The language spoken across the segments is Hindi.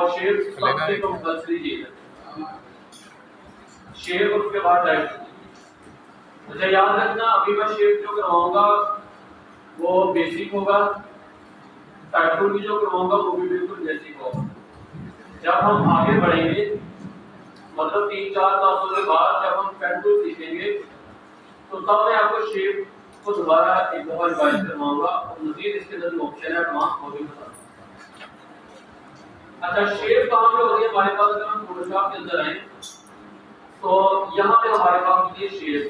और शेप सबसे कंपल्सरी चीज है, शेप उसके बाद डायरेक्ट। अच्छा याद रखना, अभी मैं शेप जो करवाऊंगा वो बेसिक होगा, टैटू भी जो करवाऊंगा वो भी बिल्कुल बेसिक होगा। जब हम आगे बढ़ेंगे मतलब 3-4 क्लासों के बाद जब हम टैटू सीखेंगे तो तब मैं आपको शेप को दोबारा एक दफा रिवाइज करवाऊंगा और मजीद इसके अंदर जो ऑप्शन है एडवांस वो भी बता। अच्छा शेप कहाँ पे होती है हमारे पास, अगर हम फोटोशॉप के अंदर आए तो यहाँ पे हमारे पास होती है शेप।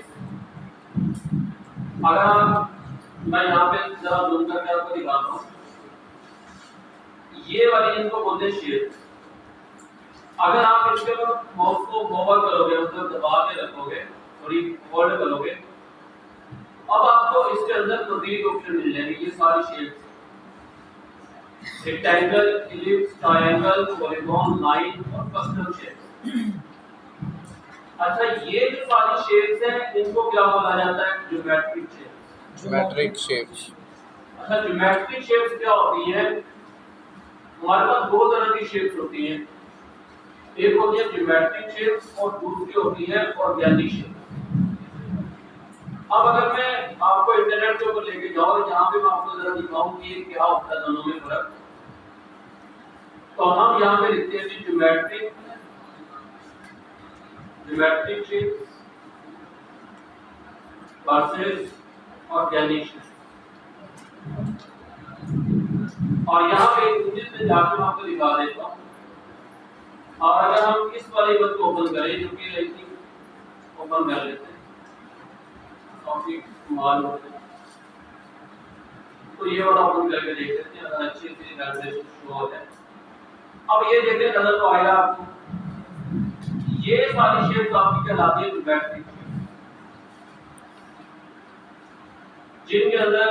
अगर मैं यहाँ पे जरा जूम करके आपको दिखाता हूँ, ये वाली इनको बोलते हैं शेप। अगर आप इसके माउस को होवर करोगे मतलब दबा के रखोगे, थोड़ी होल्ड करोगे, अब आपको इसके अंदर मजीद ऑप्शन मिल जाएंगे। ये सारी shapes, rectangle, ellipse, triangle, polygon, line और कस्टम शेप्स। अच्छा ये जो सारी शेप्स हैं इनको क्या बोला जाता है, ज्योमेट्रिक शेप्स। Geometric shapes. अच्छा ज्योमेट्रिक शेप्स क्या होती है, हमारे पास दो तरह की शेप्स होती हैं, एक होती है ज्योमेट्रिक शेप्स और दूसरी होती है ऑर्गेनिक शेप्स। अब अगर मैं आपको इंटरनेट के ऊपर लेके जाऊं जहां पे मैं आपको जरा दिखाऊं कि क्या होता है दोनों में फर्क, तो हम यहाँ पे लिखते हैं geometric shapes versus organic shapes. और यहाँ पे इंग्लिश में जाकर मैं आपको दिखा देता हूँ। और अगर हम इस वाले इमेज को ओपन करें, जो कि आई थिंक ओपन कर लेते हैं काफी कमाल होता है, तो ये वाला ओपन करके देख लेते हैं अगर अच्छी सी रेजोल्यूशन शो है। अब ये देखिए नजर तो आएगा आपको, ये सारी शेप्स आपकी कहलाती है ज्योमेट्रिक, जिनके अंदर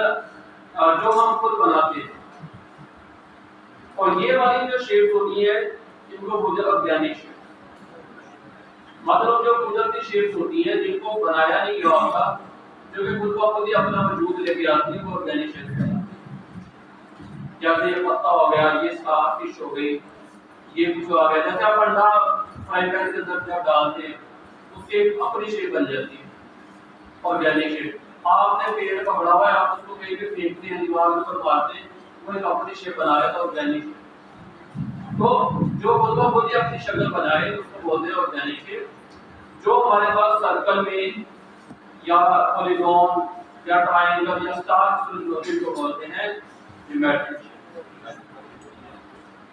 जो हम खुद बनाते हैं। और ये वाली जो शेप्स होती है इनको बोलते हैं ऑर्गेनिक शेप, मतलब जो कुदरती शेप्स होती हैं जिनको बनाया नहीं गया होता, जो कि खुद को खुद ही अपना वजूद लेके आती है, वो ऑर्गेनिक शेप्स कहलाती है। जैसे ये पत्ता हो गया, ये स्टार फिश हो गई, ये कुछ आ गया, जैसे आप अंडा फ्राई पैन के अंदर जब डालते हैं उसकी अपनी शेप बन जाती है ऑर्गेनिक शेप। आपने पेड़ पकड़ा हुआ है, आप उसको कहीं पे फेंकते हैं, दीवार के ऊपर मारते हैं, वो एक अपनी शेप बना रहा था ऑर्गेनिक शेप। तो जो खुद को खुद ही अपनी शक्ल बनाए उसको बोलते हैं ऑर्गेनिक शेप। जो हमारे पास सर्कल में या पॉलीगॉन या ट्रायंगल या स्टार को बोलते हैं ज्योमेट्रिक शेप।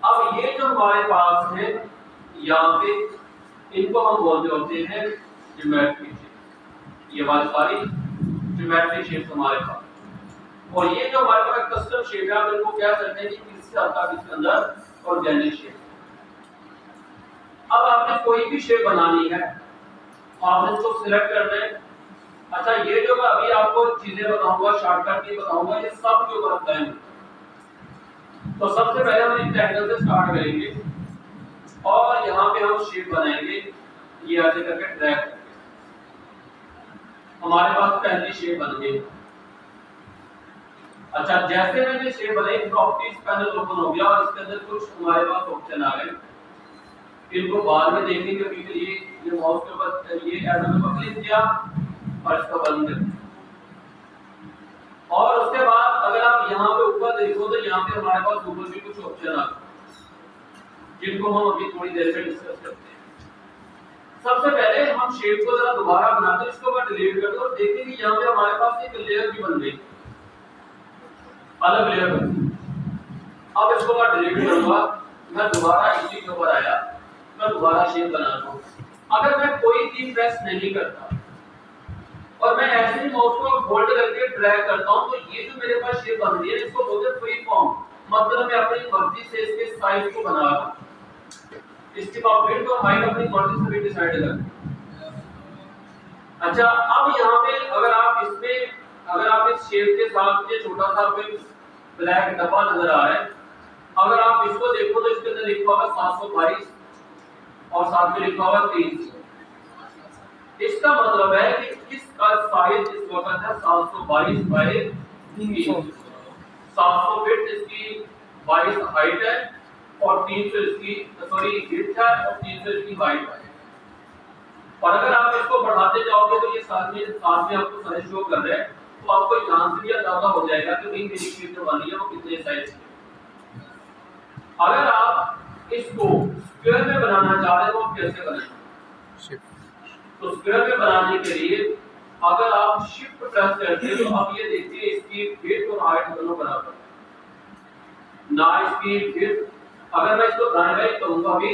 अब ये जो हमारे पास है यहाँ पे, इनको हम बोलते होते हैं ज्योमेट्रिक शेप। ये हमारी सारी ज्योमेट्रिक शेप हमारे पास। और ये जो हमारे पास कस्टम शेप है, आप इनको क्या करते हैं कि किससे आता है इसके अंदर ऑर्गेनिक शेप। अब आपने कोई भी शेप बनानी है, आपने इसको सिलेक्ट करना है। अच्छा ये जो मैं अभी आपको चीजें बताऊंगा, शॉर्टकट की बताऊंगा, ये सब जो करता है। तो सबसे पहले हम रेक्टेंगल से स्टार्ट करेंगे और यहाँ पे हम शेप बनाएंगे, ये ऐसे करके ड्रैग करके हमारे पास पहली शेप बन गई। अच्छा जैसे मैंने शेप बनाई, प्रॉपर्टीज पैनल ओपन हो गया और इसके अंदर कुछ हमारे पास ऑप्शन आ गए, इनको बाद में देखेंगे। अभी के लिए ये माउस के ऊपर ये एरो के ऊपर क्लिक किया और इसको बंद कर दिया। और उसके बाद अगर आप यहाँ पे ऊपर देखो तो यहाँ पे हमारे पास ऊपर भी कुछ ऑप्शन आ गए, जिनको हम अभी थोड़ी देर में डिस्कस करते हैं। सबसे पहले हम शेप को जरा दोबारा बनाते हैं, इसको मैं डिलीट कर दूं और देखेंगे यहाँ पे हमारे पास एक लेयर भी बन गई, अलग लेयर बन गई। अब इसको मैं डिलीट करूंगा, मैं दोबारा इसी के ऊपर आया, मैं दोबारा शेप बनाता हूँ। अगर मैं कोई चीज प्रेस नहीं करता और मैं ऐसे ही माउस को होल्ड करके ड्रैग करता हूँ, तो ये जो मेरे पास शेप बन रही है इसको बोलते हैं फ्री फॉर्म। मतलब मैं अपनी मर्जी से इसके साइज को बना रहा हूँ, इसकी विड्थ और हाइट अपनी मर्जी से भी डिसाइड कर। अच्छा अब यहाँ पे अगर आप इस शेप के साथ ये छोटा सा कोई ब्लैक डब्बा नजर आ रहा है, अगर आप इसको देखो तो इसके अंदर लिखा होगा 722 और साथ में लिखा होगा 300। इसका मतलब है कि इसका साइज इस वक्त है 722 बाय 300। 700 फीट इसकी 22 हाइट है और 300 इसकी विड्थ है और 300 इसकी हाइट है। और अगर आप इसको बढ़ाते जाओगे तो ये साथ में आपको सारे शो कर रहे हैं, तो आपको यहाँ से भी अंदाजा हो जाएगा कि भाई मेरी शीट जो बनी है वो कितने साइज की है। अगर आप इसको स्क्वायर में बनाना चाह रहे हो तो कैसे बनाएंगे? तो स्क्वायर में बनाने के लिए अगर आप शिफ्ट प्रेस करते हो तो अब ये देखिए इसकी विड्थ और हाइट दोनों बराबर है ना। इसकी विड्थ अगर मैं इसको दाएं बाएं करूंगा भी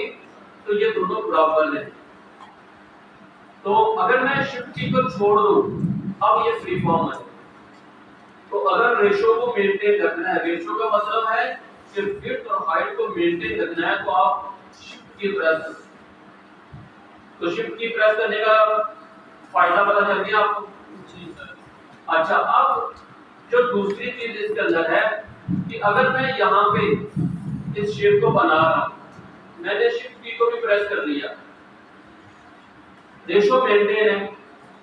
तो ये दोनों बराबर है। तो अगर मैं शिफ्ट की को छोड़ दूं अब ये फ्री फॉर्म है। तो अगर रेशो को मेंटेन रखना है, रेशो का मतलब है कि विड्थ और हाइट को मेंटेन रखना है, तो आप शिफ्ट की प्रेस करें। तो शिफ्ट की प्रेस करने का फायदा पता चल गया आपको? जी सर। अच्छा, अब जो दूसरी चीज इसके अंदर है कि अगर मैं यहाँ पे इस शेप को बना रहा हूं, मैंने शिफ्ट की को भी प्रेस कर लिया, रेशो मेंटेन है,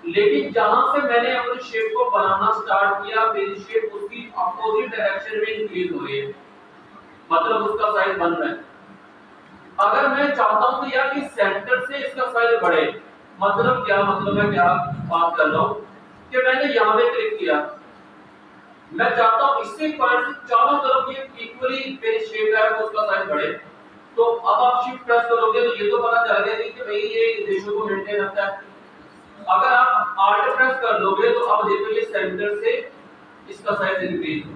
लेकिन जहां से मैंने अपनी शेप को बनाना स्टार्ट किया मेरी शेप उसकी अपोजिट डायरेक्शन में इंक्रीज हो रही है, मतलब उसका साइज बन रहा है। अगर मैं चाहता हूं कि यार कि सेंटर से इसका साइज बढ़े, मतलब क्या मतलब है, क्या बात कर रहा हूं कि मैंने यहां पे क्लिक किया, मैं चाहता हूं इससे पॉइंट से चारों तरफ ये इक्वली मेरी शेप है तो उसका साइज बढ़े। तो अब आप शिफ्ट प्रेस करोगे तो ये तो पता चल गया कि भाई ये रेशो को मेंटेन रखता है। अगर आप आल्ट प्रेस कर लोगे तो अब देखो ये सेंटर से इसका साइज इंक्रीज हो।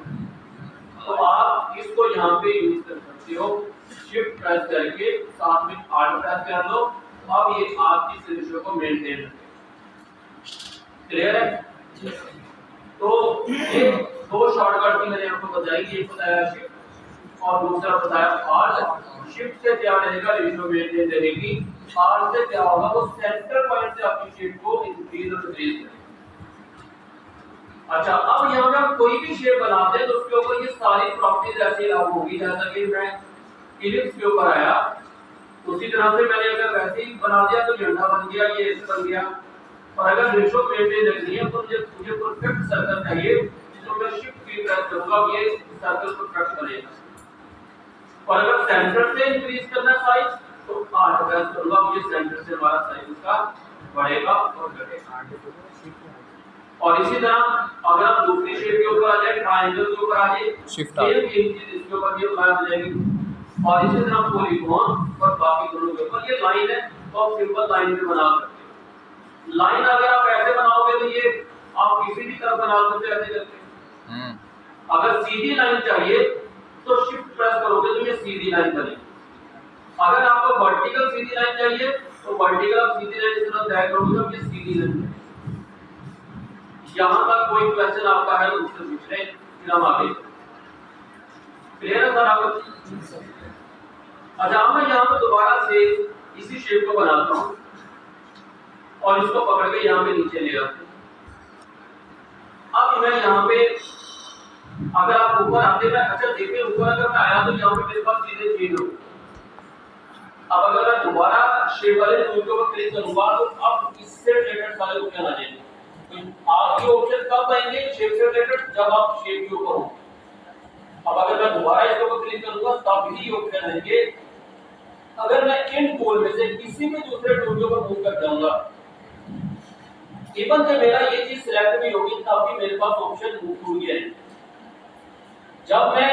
तो आप इसको यहाँ पे यूज कर सकते हो, शिफ्ट प्रेस करके साथ में आल्ट प्रेस कर लो, अब ये आपकी रेशो को मेंटेन रखेगा। क्लियर है? तो ये दो शॉर्टकट की मैंने आपको बताई, एक बताया शिफ्ट और दूसरा बताया आल्ट। शिफ्ट से क्या रहेगा, रेशो मेंटेन रहेगी, आल्ट से क्या होगा, वो सेंटर पॉइंट से आपकी शेप को इंक्रीज और डिक्रीज करेगा। अच्छा, अब यहाँ पे हम कोई भी शेप बनाते हैं तो उसके ऊपर ये सारी प्रॉपर्टीज ऐसी लागू होगी जैसा कि मैं इलिप्स के ऊपर आया उसी तरह से मैंने अगर वैसे ही बना दिया तो झंडा बन गया, ये ऐसे बन गया। और अगर रेशो मेंटेन रखनी है तो मुझे परफेक्ट सर्कल चाहिए, तो मैं शिफ्ट की प्रेस करूंगा, ये सर्कल परफेक्ट बनेगा। और अगर सेंटर से इंक्रीज करना साइज तो 8 प्रेस करूंगा, ये सेंटर से हमारा साइज उसका बढ़ेगा और घटेगा। और इसी तरह अगर आप दूसरी शेप के ऊपर आ जाए, ट्रायंगल के ऊपर आ जाए, शिफ्ट सेम चीज इसके ऊपर ये अप्लाई हो जाएगी। और इसी तरह पॉलीगॉन और बाकी दोनों के ऊपर ये लाइन है तो आप सिंपल लाइन भी बना सकते हो। लाइन अगर आप ऐसे बनाओगे तो ये आप किसी भी तरफ बना सकते हो ऐसे करके। अगर सीधी लाइन चाहिए तो शिफ्ट प्रेस करोगे तो ये सीधी लाइन बनेगी। अगर आपको वर्टिकल सीधी लाइन चाहिए तो वर्टिकल सीधी लाइन इस तरह ड्रैग करोगे तो ये सीधी लाइन बनेगी। यहां तक कोई क्वेश्चन आपका है तो उससे पूछ लें, फिर हम आगे। क्लियर है सर आपको? अच्छा, मैं यहाँ पे दोबारा से इसी शेप को बनाता हूँ और इसको पकड़ के यहाँ पे नीचे ले आते हैं। अब मैं यहाँ पे अगर आप ऊपर आते हैं, अच्छा देखिए ऊपर अगर मैं आया तो यहाँ पे मेरे पास चीजें चेंज हो। अब अगर मैं दोबारा शेप वाले टूल के ऊपर क्लिक करूंगा तो अब इससे रिलेटेड सारे ऑप्शन आ जाएंगे। तो आपके ऑप्शन कब आएंगे? शेप से रिलेटेड, जब आप शेप के ऊपर हो। अब अगर मैं दोबारा इसके ऊपर क्लिक करूंगा तब ही ऑप्शन आएंगे। अगर मैं इन टूल में से किसी भी दूसरे टूल के ऊपर मूव कर जाऊंगा, इवन जब मेरा ये चीज सिलेक्ट भी होगी तब भी मेरे पास ऑप्शन मूव टूल के आएंगे। जब मैं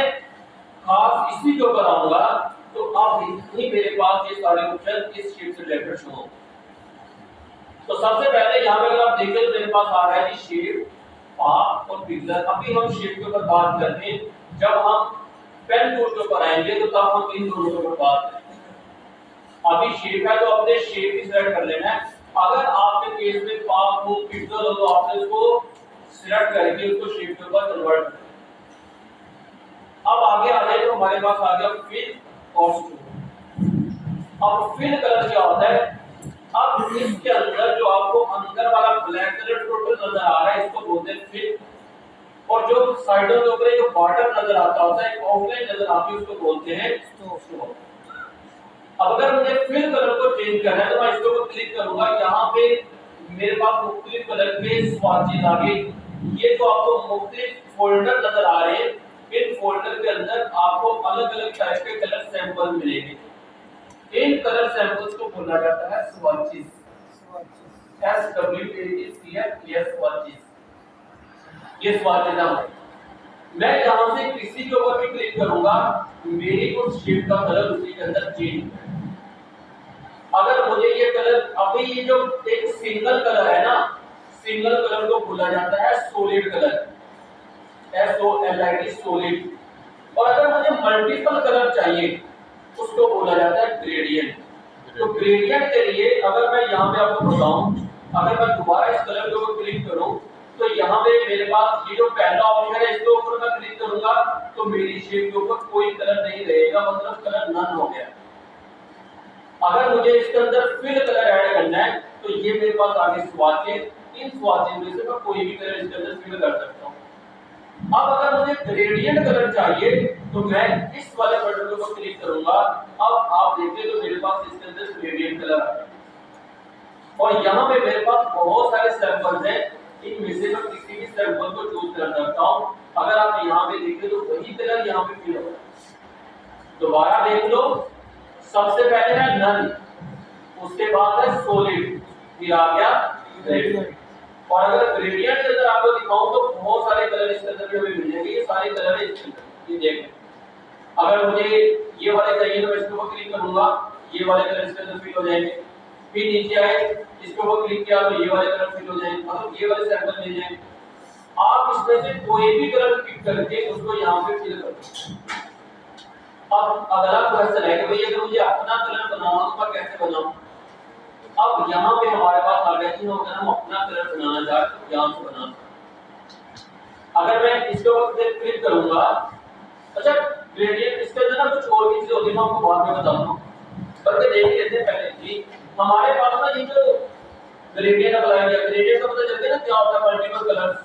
खास इसी के ऊपर आऊंगा तो अब ही मेरे पास ये सारे ऑप्शन इस शीट से रिलेटेड शो होंगे। तो सबसे पहले यहाँ पे अगर आप देखें तो मेरे पास आ रहा है शेप, पाथ और पिक्चर। अभी हम शेप के ऊपर बात करते हैं, जब हम पेन टूल के ऊपर आएंगे तो तब हम इन दोनों के ऊपर बात करेंगे। अभी शेप है तो अपने शेप ही सिलेक्ट कर लेना है। अगर आपके केस में पाथ हो, पिक्चर हो तो आपने उसको सिलेक्ट करके उसको शेप के ऊपर कन्वर्ट करना। अब आगे आ जाए तो हमारे पास आ गया फिल और स्ट्रोक। अब फिल कलर क्या होता है? अब इसके अंदर जो आपको अंदर वाला ब्लैक कलर टोटल नजर आ रहा है इसको बोलते हैं फिल, और जो साइडों के ऊपर जो बॉर्डर नजर आता होता है, एक आउटलाइन नजर आती है, उसको बोलते हैं स्ट्रोक। अब अगर मुझे फिल कलर को चेंज करना है तो मैं इसके ऊपर क्लिक करूंगा, यहाँ पे मेरे पास मुख्तलिफ कलर के स्वाचेस आ गए। ये जो आपको मुख्तलिफ फोल्डर नजर आ रहे हैं, इन फोल्डर के अंदर आपको अलग अलग टाइप के कलर सैंपल मिलेंगे। इन कलर सैंपल्स को बोला जाता है स्वॉचेस। SWATCHES swatches. ये स्वॉचेस है। मैं यहां से किसी के ऊपर भी क्लिक करूंगा, मेरी उस शेप का कलर उसी के अंदर चेंज होगा। अगर मुझे ये कलर, अभी ये जो एक सिंगल कलर है ना, सिंगल कलर को बोला जाता है सॉलिड कलर, SOLID सॉलिड। और अगर मुझे मल्टीपल कलर चाहिए उसको बोला जाता है ग्रेडियंट। तो ग्रेडियंट के लिए अगर मैं यहाँ पे आपको बताऊं, अगर मैं दोबारा इस कलर के ऊपर क्लिक करूं तो यहाँ पे मेरे पास ये जो पहला ऑप्शन है इसके ऊपर मैं क्लिक करूंगा तो मेरी शेप के ऊपर कोई कलर नहीं रहेगा, मतलब कलर नन हो गया। अगर मुझे इसके अंदर फिल कलर ऐड करना है तो ये मेरे पास आगे स्वॉचेस, इन स्वॉचेस में से मैं कोई भी कलर इसके अंदर फिल कर सकता हूँ। अब अगर मुझे ग्रेडियंट कलर चाहिए तो मैं इस वाले बटन को क्लिक करूंगा। अब आप देखिए तो मेरे पास इसके अंदर ग्रेडियंट कलर आ गया और यहाँ पे मेरे पास बहुत सारे सैंपल्स हैं, इनमें से मैं किसी भी सैंपल को चूज कर सकता हूँ। अगर आप यहाँ पे देखें तो वही कलर यहाँ पे फिल होगा। दोबारा देख लो, सबसे पहले है नन, उसके बाद है सॉलिड, फिर आ गया ग्रेडियंट। और अगर ग्रेडियंट के अंदर आपको दिखाऊं तो बहुत सारे कलर इसके अंदर भी हमें मिल जाएंगे। ये सारे कलर है इसके अंदर, ये देखें। अगर मुझे ये वाले चाहिए तो मैं इसके ऊपर क्लिक करूंगा, ये वाले कलर इसके अंदर फिल हो जाएंगे। फिर नीचे आए, इसके ऊपर क्लिक किया तो ये वाले कलर फिल हो जाएंगे, मतलब ये वाले सैंपल मिल जाएंगे। आप इसमें से कोई भी कलर पिक करके उसको यहाँ पे फिल कर दो। अब अगला क्वेश्चन है कि भाई अगर मुझे अपना कलर बनाना हो तो मैं कैसे बनाऊं? अब यहाँ पे हमारे पास आ गया कि अगर हम अपना कलर बनाना चाहते हैं तो यहाँ से बना सकते। अगर मैं इसके ऊपर क्लिक करूंगा, अच्छा ग्रेडियंट इसके अंदर ना कुछ और भी चीज होती है, मैं आपको बाद में बताता हूँ, बल्कि देख लेते हैं पहले कि हमारे पास ना ये जो ग्रेडियंट अप्लाई किया, ग्रेडियंट का पता चलता है ना क्या होता है, मल्टीपल कलर्स।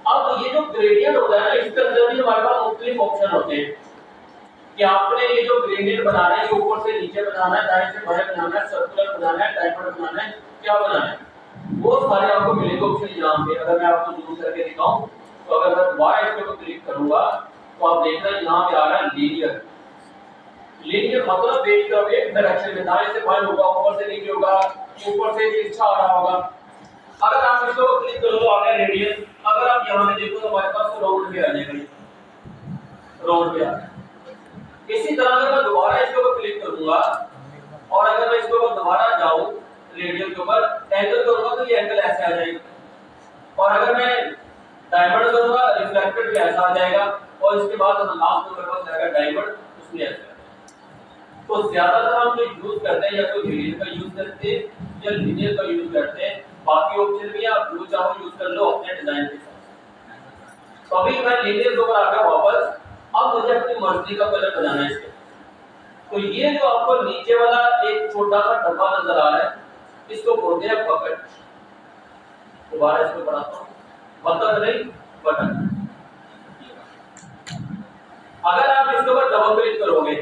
अब ये जो ग्रेडियंट होता है ना, इसके अंदर भी हमारे पास मुख्तलिफ ऑप्शन होते हैं कि आपने ये जो ग्रेडियंट बनाना है, ये ऊपर से नीचे बनाना है, दाएं से बाएं बनाना है, सर्कुलर बनाना है, डायमंड बनाना है, क्या बनाना है, वो सारे आपको मिलेंगे ऑप्शन यहाँ पे। अगर मैं आपको जूम करके दिखाऊं तो अगर मैं दोबारा इसके ऊपर क्लिक करूंगा तो आप देख रहे हैं यहाँ पे आ रहा है लीनियर। लीनियर मतलब पेज का एक डायरेक्शन में, दाएं से बाएं होगा, ऊपर से नीचे होगा, ऊपर से तिरछा आ रहा होगा। अगर आप इसको क्लिक करो तो आ गया रेडियस। अगर आप यहाँ पे देखो तो हमारे पास राउंड पे आ जाएगा, राउंड पे आ जाएगा। इसी तरह अगर मैं दोबारा इसके ऊपर क्लिक करूंगा और अगर मैं इसके ऊपर दोबारा जाऊं रेडियस के ऊपर एंगल करूंगा तो ये एंगल ऐसे आ जाएगा। और अगर मैं डायमंड करूंगा रिफ्लेक्टेड भी ऐसा आ जाएगा। और इसके बाद लास्ट में मेरे पास आएगा डायमंड, उसमें ऐसा। तो ज्यादातर हम जो यूज करते हैं या तो रेडियस का यूज करते हैं या लीनियर का यूज करते हैं। बाकी ऑप्शन भी आप जो चाहो यूज कर लो अपने डिजाइन के साथ। तो अभी मैं लीनियर के ऊपर आ गया वापस। अब मुझे अपनी मर्जी का कलर बनाना है इसके। तो ये जो आपको नीचे वाला एक छोटा सा डब्बा नजर आ रहा है, इसको बोलते हैं बकेट। दोबारा इसको बनाता हूँ, बकेट नहीं बटन। अगर आप इसके ऊपर डबल क्लिक करोगे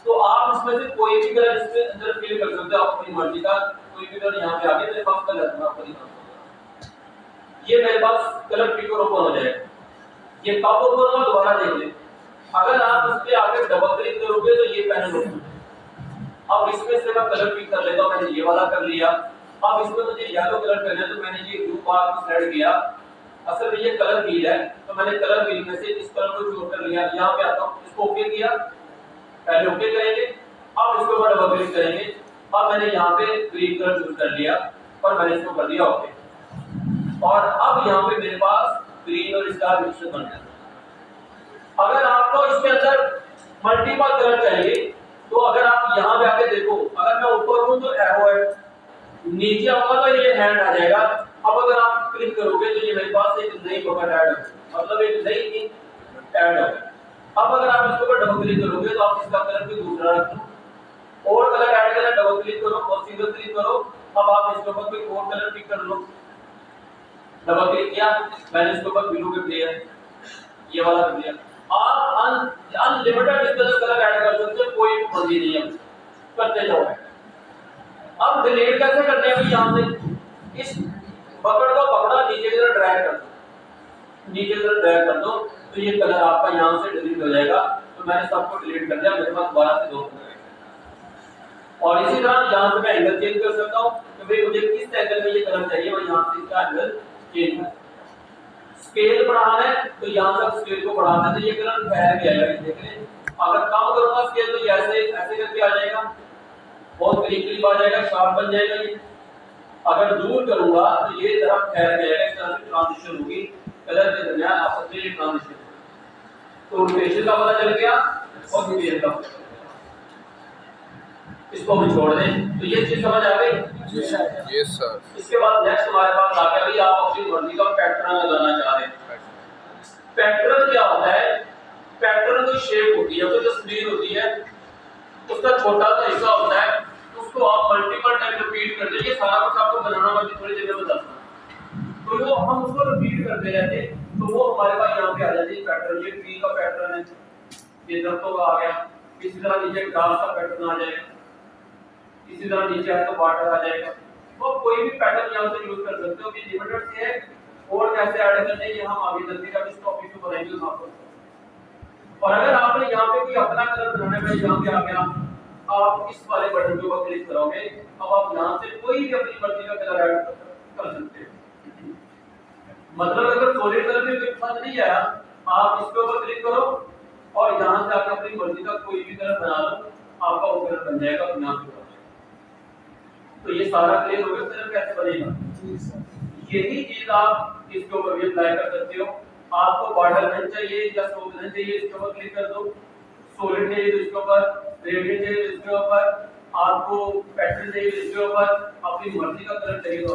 तो आप इसमें से कोई भी कलर इसके अंदर फिल कर सकते हो अपनी मर्जी का। कोई भी कलर यहाँ पे आगे मेरे पास कलर मैं आपको दिखाऊंगा। ये मेरे पास कलर पिक और ओपन हो जाएगा। ये कब ओपन होगा दोबारा देख लें। अगर आप इस पे आगे डबल क्लिक करोगे तो ये पैनल ओपन। अब इसमें से मैं कलर पिक कर लेता हूं, मैंने ये वाला कर लिया। अब इसमें मुझे येलो कलर करना है तो मैंने ये ब्लू बार को सेलेक्ट किया। असल में ये कलर व्हील है तो मैंने कलर व्हील में से इस कलर को चूज कर लिया। यहां पे आता हूं, इसको ओके किया, पहले ओके करेंगे, अब इसके ऊपर डबल क्लिक करेंगे। अब मैंने यहां पे ग्रीन कलर चूज कर लिया और मैंने इसको कर दिया ओके। और अब यहां पे मेरे पास ग्रीन और इसका मिक्सचर बन गया। अगर आपको इसके अंदर मल्टीपल कलर चाहिए तो अगर आप यहाँ पे आके देखो, अगर मैं ऊपर हूँ तो एरो है, नीचे आऊंगा तो ये हैंड आ जाएगा। अब अगर आप क्लिक करोगे तो ये मेरे पास एक नई बकेट ऐड हो, मतलब एक नई इंक ऐड हो। अब अगर आप इसके ऊपर डबल क्लिक करोगे तो आप इसका कलर भी दूसरा रख लो और कलर ऐड करना, डबल क्लिक करो और सिंगल क्लिक करो। अब आप इसके ऊपर कोई और कलर पिक कर लो, डबल क्लिक किया, मैंने इसके ऊपर ब्लू कर दिया, ये वाला कर दिया। आप अनलिमिटेड इसके कलर ऐड कर सकते हो, कोई मर्जी नहीं है, करते जाओ। अब डिलीट कैसे करते हैं? यहाँ से इस बकेट को पकड़ा, नीचे की तरफ ड्रैग कर दो, नीचे की तरफ ड्रैग कर दो तो ये कलर आपका यहाँ से डिलीट हो जाएगा। तो मैंने सबको डिलीट कर दिया, मेरे पास 12 से 2 बन गए। और इसी तरह यहाँ से मैं एंगल चेंज कर सकता हूँ कि भाई मुझे किस एंगल में ये कलर चाहिए, मैं यहाँ से इसका एंगल चेंज कर। स्केल बढ़ाना है तो यहाँ तक स्केल को बढ़ाना है, तो ये कलर फैल गया है, देख लें। अगर कम करूंगा स्केल तो ये ऐसे ऐसे करके आ जाएगा, बहुत करीब आ जाएगा, शार्प बन जाएगा ये। अगर दूर करूंगा तो ये तरफ फैल जाएगा, इस तरह से ट्रांजिशन होगी कलर के दरमियान आपस में, ये ट्रांजिशन। तो रोटेशन का पता चल गया और स्केल का पता चल गया। इसको हम छोड़ दें, तो ये चीज समझ आ गई। Yes sir. इसके बाद नेक्स्ट हमारे पास आ गया भाई, आप अपनी मर्जी का पैटर्न लगाना चाह रहे हैं। पैटर्न क्या होता है? पैटर्न कोई शेप होती है, कोई तस्वीर होती है, उसका छोटा सा हिस्सा होता है, उसको आप मल्टीपल टाइम रिपीट कर दीजिए। सारा कुछ आपको बनाना मैं थोड़ी देर में बताता हूं। तो जो हम उसको रिपीट करते रहते हैं तो वो हमारे पास यहाँ पे आ जाती है पैटर्न। ये ट्री का पैटर्न है, ये दरख्तों का आ गया, इसी तरह नीचे ग्रास का पैटर्न आ जाएगा, इसी तरह नीचे है तो वाटर आ जाएगा। तो कोई भी पैटर्न यहाँ से यूज कर सकते हो, कि लिमिटेड से है। और कैसे ऐड करने ये हम आगे जल्दी का इस टॉपिक में बनाएंगे आपको। और अगर आपने यहाँ पे कोई अपना कलर बनाना है, यहाँ पे आ गया, आप इस वाले बटन के ऊपर क्लिक करोगे, अब आप यहाँ से कोई भी अपनी मर्जी का कलर ऐड कर सकते हैं। मतलब अगर सॉलिड कलर में कोई पसंद नहीं आया, आप इसके ऊपर क्लिक करो और यहाँ से आकर अपनी मर्जी का कोई भी कलर बना लो, आपका वो कलर बन जाएगा अपने आप। तो ये सारा क्लियर हो गया, कलर कैसे बनेगा। यही चीज आप इसके ऊपर भी अप्लाई कर सकते हो। आपको बॉर्डर नहीं चाहिए या स्ट्रोक नहीं चाहिए, इसके ऊपर क्लिक कर दो। सॉलिड चाहिए तो इसके ऊपर, ग्रेडियंट चाहिए तो इसके ऊपर, आपको पैटर्न चाहिए तो इसके ऊपर, अपनी मर्जी का कलर चाहिए तो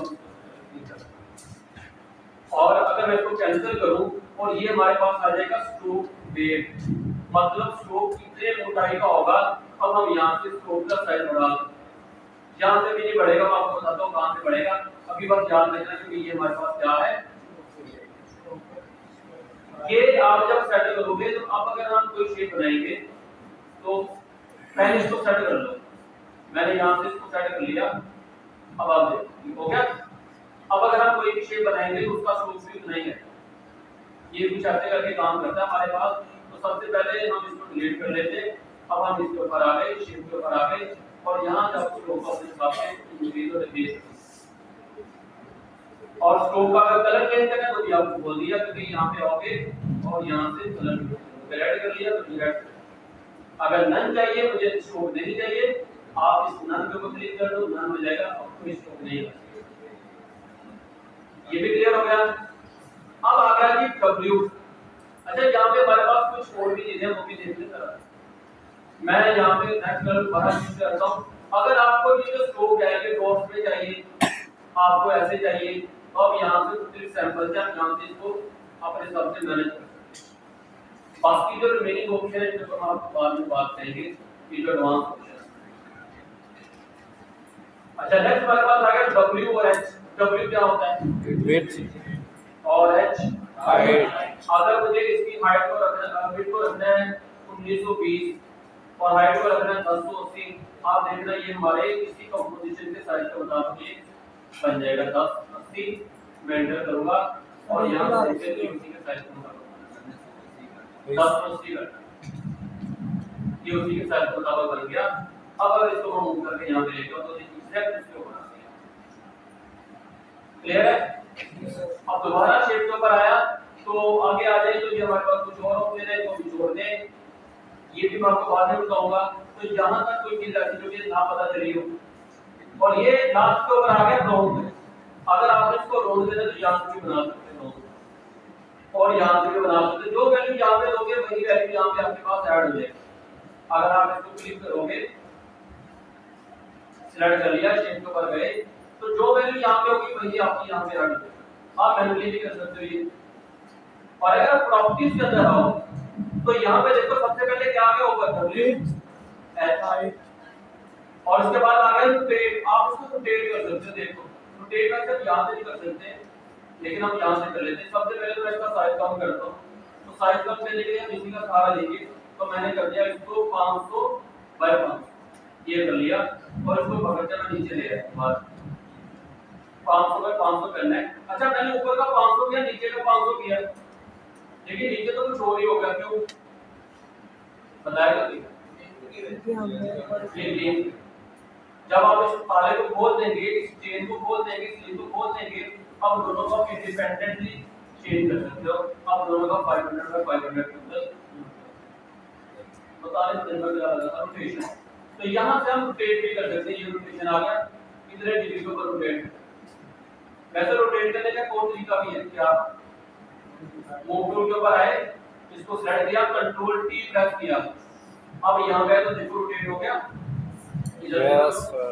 और अगर मैं इसको कैंसिल करूं और ये हमारे पास आ जाएगा स्ट्रोक वेट, मतलब स्ट्रोक कितने मोटाई का होगा। अब हम यहाँ से स्ट्रोक का साइज बढ़ा दें, यहाँ से भी नहीं बढ़ेगा, मैं आपको बताता हूँ कहाँ से बढ़ेगा। अभी बस ध्यान रखना कि ये हमारे पास क्या है। ये आप जब सेट करोगे तो अब अगर हम कोई शेप बनाएंगे तो पहले इसको सेट कर लो। मैंने यहाँ से इसको सेट कर लिया, अब आप देखो हो गया। अब अगर हम कोई भी शेप बनाएंगे तो उसका स्ट्रोक भी नहीं है, ये कुछ ऐसे करके काम करता है हमारे पास। तो सबसे पहले हम इसको डिलीट कर लेते। अब हम इसके ऊपर आ गए, शेप के ऊपर आ गए और यहाँ से आपको स्ट्रोक अपने हिसाब से इंक्रीज और डिक्रीज। और स्ट्रोक का अगर कलर चेंज करना है तो भी आपको बोल दिया कि यहाँ पे आओगे और यहाँ से कलर ऐड कर लिया तो ऐड। अगर नन चाहिए, मुझे स्ट्रोक नहीं चाहिए, आप इस नन के ऊपर क्लिक कर दो, नन हो जाएगा, अब कोई स्ट्रोक नहीं है। ये भी क्लियर हो गया। अब आ गया जी W। अच्छा, यहाँ पे हमारे पास कुछ और भी चीजें वो भी देख लेते हैं। मैं यहाँ पे नेक्स्ट कलर बाहर यूज करता हूँ। अगर आपको ये जो स्ट्रोक है ये डॉट्स में चाहिए, आपको ऐसे चाहिए, तो अब यहाँ से सिर्फ सैंपल से आप यहाँ से इसको अपने हिसाब से मैनेज कर सकते हैं। बाकी जो रिमेनिंग ऑप्शन है इनको हम आपको बाद में बात करेंगे, ये जो एडवांस ऑप्शन है। अच्छा, नेक्स्ट हमारे पास आ गया W और H। W क्या होता है? विड्थ और H हाइट। अगर मुझे इसकी हाइट को रखना, विड्थ को रखना है 1920 और हाइट को रखना है 1080, आप देखना ये हमारे इसी कंपोजिशन के साइज के मुताबिक ये बन जाएगा। 1080 मैं एंटर करूंगा और यहां से देखिए उसी के साइज के मुताबिक 1080 ये उसी के साइज के मुताबिक बन गया। अब अगर इसको हम मूव करके यहां पे लेके आओ तो एग्जैक्ट इसके ऊपर आ गया। क्लियर है? अब दोबारा शेप के ऊपर आया तो आगे आ जाए, तो ये हमारे पास कुछ और ऑप्शन है, तो जोड़ दें। ये भी मैं आपको बाद में बताऊंगा। तो यहां तक कोई चीज ऐसी जो कि ना पता चली हो, और ये लास्ट के ऊपर आ गया राउंड। अगर आप इसको राउंड देना तो यहां से भी बना सकते हो और यहां से भी बना सकते हो। जो वैल्यू यहां पे दोगे वही वैल्यू यहां पे आपके पास ऐड हो जाएगी। अगर आप इसको क्लिक करोगे, सिलेक्ट कर लिया, शेप के ऊपर गए, तो जो वैल्यू यहां पे होगी वही आपकी यहां पे ऐड हो जाएगी। आप मैन्युअली भी कर सकते हो ये। और अगर आप प्रॉपर्टीज के अंदर आओ तो यहाँ पे देखो सबसे पहले क्या आ गया ऊपर W H, और इसके बाद आ गया रोटेट। आप इसको रोटेट कर सकते हो। देखो रोटेट का सिर्फ यहाँ से नहीं कर सकते, लेकिन हम यहाँ से कर लेते हैं। सबसे पहले तो इसका साइज कम करता हूँ, तो साइज कम करने के लिए हम इसी का सहारा लेंगे। तो मैंने कर दिया इसको 500 बाय 500 ये कर लिया और इसको पकड़ के मैं नीचे ले आया। 500 बाय 500 करना है। अच्छा, मैंने ऊपर का 500 किया, नीचे का 500 किया, लेकिन नीचे तो कुछ और ही होगा। क्यों? बताएगा कि ये लेन, जब आप इस ताले को खोल देंगे, इस चेन को खोल देंगे, इस लिंक को खोल देंगे, अब दोनों को इंडिपेंडेंटली चेंज कर सकते हो। अब दोनों का 500 बाय 500 प्लस बताने नंबर का रोटेशन। तो यहाँ से हम रोटेट भी कर सकते हैं। ये रोटेशन आ गया, कितने डिग्री के ऊपर रोटेट। वैसे रोटेट करने का कोई तरीका भी है क्या, मूव टूल के ऊपर आए, इसको सेलेक्ट किया, कंट्रोल टी प्रेस किया, अब यहाँ गए तो देखो रोटेट हो गया। Yes sir.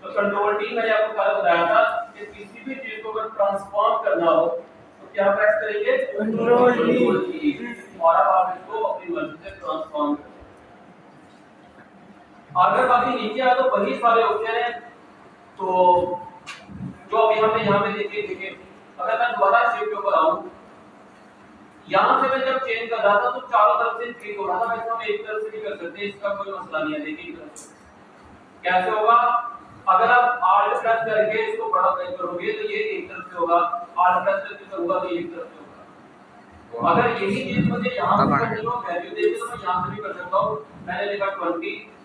तो कंट्रोल टी मैंने आपको कल बताया था कि किसी भी चीज को अगर ट्रांसफॉर्म करना हो तो क्या प्रेस करेंगे, कंट्रोल टी, और अब आप इसको अपनी मर्जी से ट्रांसफॉर्म करें। अगर बाकी नीचे आ तो वही सारे ऑप्शन हैं। तो जो अब यहाँ पे देखिए अगर मैं दोबारा शेप के ऊपर आऊं, यहाँ से मैं जब चेंज कर रहा था तो चारों तरफ से चेंज हो रहा था। वैसे हम एक तरफ से भी कर सकते हैं, इसका कोई मसला नहीं है। देखिए कैसे होगा, अगर आप आल्ट प्रेस करके इसको बड़ा करोगे तो ये एक तरफ से होगा, आल्ट प्रेस करके करूंगा तो एक तरफ से होगा। अगर यही चीज मुझे यहाँ से करनी हो वैल्यू देके तो मैं यहाँ से भी कर सकता हूँ। मैंने लिखा 20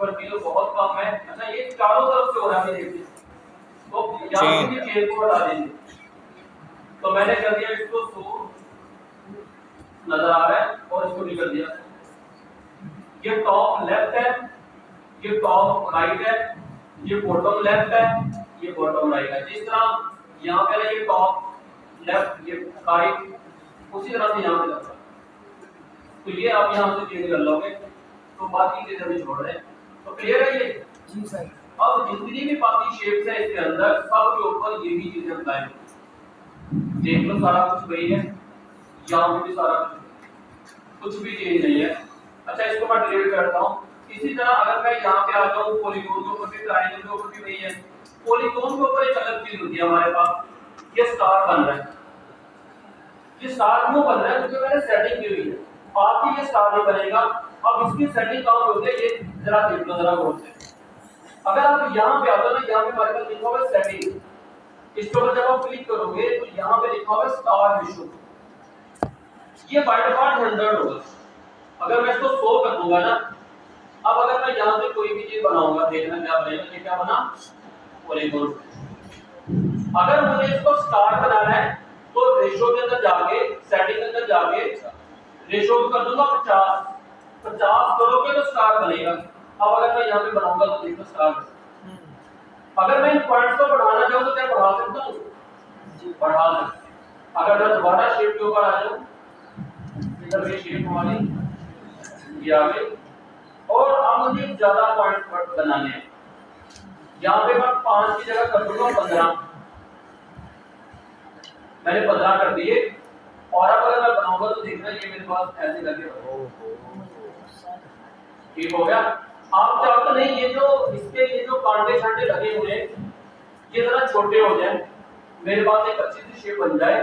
तो बहुत कम है। अच्छा ये चारों तरफ से हो रहा है, देखिए तो यहाँ से भी चेन को हटा देंगे। तो मैंने कर दिया इसको 100 नजर आ रहा है और इसको भी कर दिया। ये टॉप लेफ्ट है, ये टॉप राइट है, ये बॉटम लेफ्ट है, ये बॉटम राइट है। जिस तरह यहाँ पे ये टॉप लेफ्ट, ये राइट, उसी तरह से यहाँ पे लगता है। तो ये आप यहाँ से चेंज कर लोगे तो बाकी चीजें भी छोड़ रहे हैं। तो क्लियर है ये जी सर। अब जितनी भी बाकी शेप्स है इसके अंदर सब के ऊपर ये भी चीजें अप्लाई होंगी। देख लो सारा कुछ वही है, यहाँ पे भी सारा कुछ भी चेंज नहीं है। अच्छा इसको मैं डिलीट करता हूँ। इसी तरह अगर मैं यहाँ पे आ जाऊँ पॉलीगॉन के ऊपर भी, ट्रायंगल के ऊपर भी वही है। पॉलीगॉन के ऊपर एक अलग चीज होती है हमारे पास, ये स्टार बन रहा है। ये स्टार क्यों बन रहा है, क्योंकि मैंने सेटिंग की हुई है। बाकी ये स्टार नहीं बनेगा। अब इसकी सेटिंग कहाँ होती है, ये जरा देख लो जरा गौर से। अगर आप यहाँ पे आते हो ना, यहाँ पे हमारे पास लिखा हुआ है सेटिंग, इसके ऊपर जब आप क्लिक करोगे तो यहाँ पे लिखा हुआ है स्टार रेशियो। ये बाय डिफॉल्ट 100 होगा। अगर मैं इसको 100 कर दूंगा ना, अब अगर मैं यहाँ से कोई भी चीज बनाऊंगा, देखना क्या बनेगा। ये क्या बना, पॉलीगॉन। अगर मुझे इसको स्टार बनाना है तो रेशियो के अंदर जाके, सेटिंग के अंदर जाके रेशियो कर दूंगा 50 करोगे तो स्टार बनेगा। अब अगर मैं यहाँ पे बनाऊंगा तो देखो स्टार। अगर मैं इन पॉइंट्स को बढ़ाना चाहूँ तो क्या बढ़ा सकता हूँ, बढ़ा सकता। अगर मैं दोबारा शेप के ऊपर आ जाऊँ, इधर ये शेप हमारी ये आ गई, और अब मुझे ज्यादा पॉइंट बनाने हैं। यहाँ पे मैं 5 की जगह कर दूंगा 15। मैंने 15 कर दिए, और अब अगर मैं बनाऊंगा तो देखना ये मेरे पास ऐसे करके ठीक हो गया। आप चाहो तो नहीं, ये जो इसके ये जो कांटे छांटे लगे हुए हैं ये जरा छोटे हो जाए, मेरे पास एक अच्छी सी शेप बन जाए।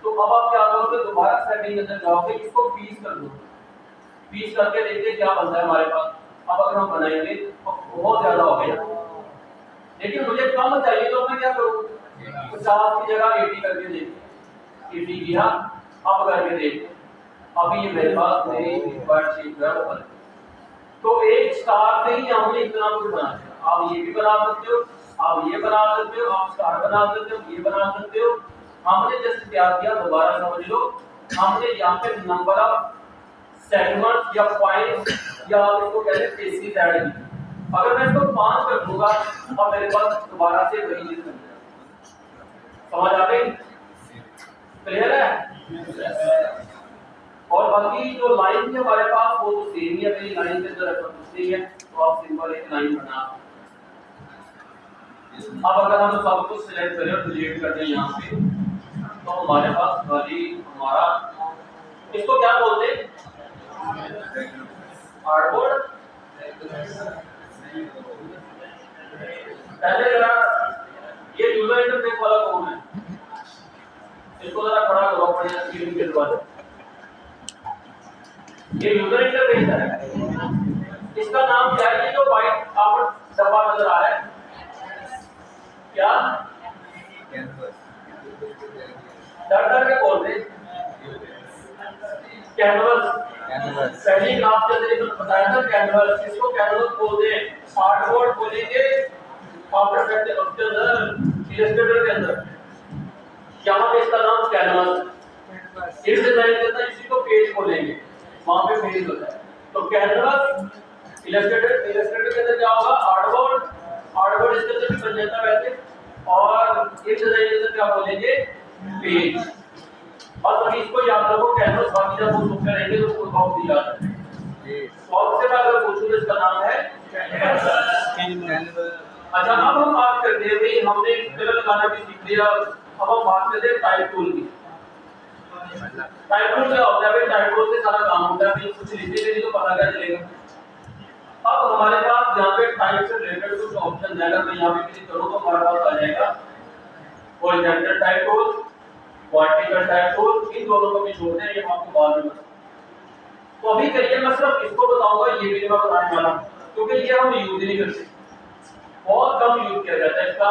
तो अब आप क्या करोगे, दोबारा सेटिंग के अंदर जाओगे, इसको 20 कर दो। 20 करके देखते क्या बनता है हमारे पास। अब अगर हम बनाएंगे तो बहुत ज्यादा हो गया, लेकिन मुझे कम चाहिए तो मैं क्या करूँ, 50 की जगह 80 करके देखिए। 80 किया, अब करके देखिए, अभी ये मेरे पास मेरी रिक्वायर्ड शेप है वो बन। तो एक स्टार से ही हमने इतना कुछ बना दिया। आप ये भी बना सकते हो, आप ये बना सकते हो, आप स्टार बना सकते हो, ये बना सकते हो। हमने जस्ट क्या किया, दोबारा समझ लो, हमने यहाँ पे नंबर ऑफ सेगमेंट्स या पॉइंट्स या आप इसको कहते हैं फेसेस ऐड की। अगर मैं इसको 5 कर दूंगा और मेरे पास दोबारा से वही चीज बन जाएगी। समझ आ गई, क्लियर है। और बाकी जो लाइन है हमारे पास वो तो सेम ही है, मेरी लाइन के अंदर ऐसा कुछ नहीं है, तो आप सिंपल एक लाइन बना। अब अगर हम सब कुछ सिलेक्ट करें और डिलीट कर दें यहाँ पे, तो हमारे पास खाली हमारा, इसको क्या बोलते हैं, आर्टबोर्ड। पहले जरा ये यूजर इंटरफेस वाला कौन है, इसको जरा खड़ा करो अपने स्क्रीन के द्वारा। ये यूजर इंटरफेस है, इसका नाम क्या है, ये जो व्हाइट आपको डब्बा नजर आ रहा है क्या, डर के बोलते कैनवस। कैनवस। पहली क्लास के अंदर बताया था कैनवस, इसको कैनवस बोलते हैं, आर्टबोर्ड बोलेंगे आफ्टर फैक्ट उसके अंदर इलस्ट्रेटर के अंदर, यहाँ पे इसका नाम कैनवस। इस डिजाइन के अंदर इसी को पेज बोलेंगे, वहां पे पेज होता है। तो कैनवस इलस्ट्रेटर के अंदर क्या होगा, आर्टबोर्ड, आर्टबोर्ड इसके अंदर भी बन जाता है वैसे, और इस डिजाइन के अंदर क्या बोलेंगे, पेज। और अभी इसको याद रखो कैनवस, बाकी जब वो सोचते रहेंगे तो उसको बहुत याद रखेंगे। और से अगर पूछूं तो इसका नाम है कैनवस। अच्छा, अब हम बात करते हैं भाई, हमने कलर लगाना भी सीख लिया, अब हम बात करते हैं टाइप टूल की। टाइप टूल क्या होता है भाई, टाइप टूल से सारा काम होता है, भाई कुछ लिखने के लिए तो पता क्या चलेगा। अब हमारे पास यहाँ पे टाइप से रिलेटेड कुछ ऑप्शन है, अगर मैं यहाँ पे क्लिक करूँ तो हमारे पास आ जाएगा horizontal type tool, vertical type tool, इन दोनों को भी छोड़ते हैं, ये हम आपको बाद में बताऊंगा। तो अभी करिए मैं सिर्फ इसको बताऊंगा, ये भी मैं बताने वाला हूँ, क्योंकि ये हम यूज नहीं करते, बहुत कम यूज किया जाता है इसका।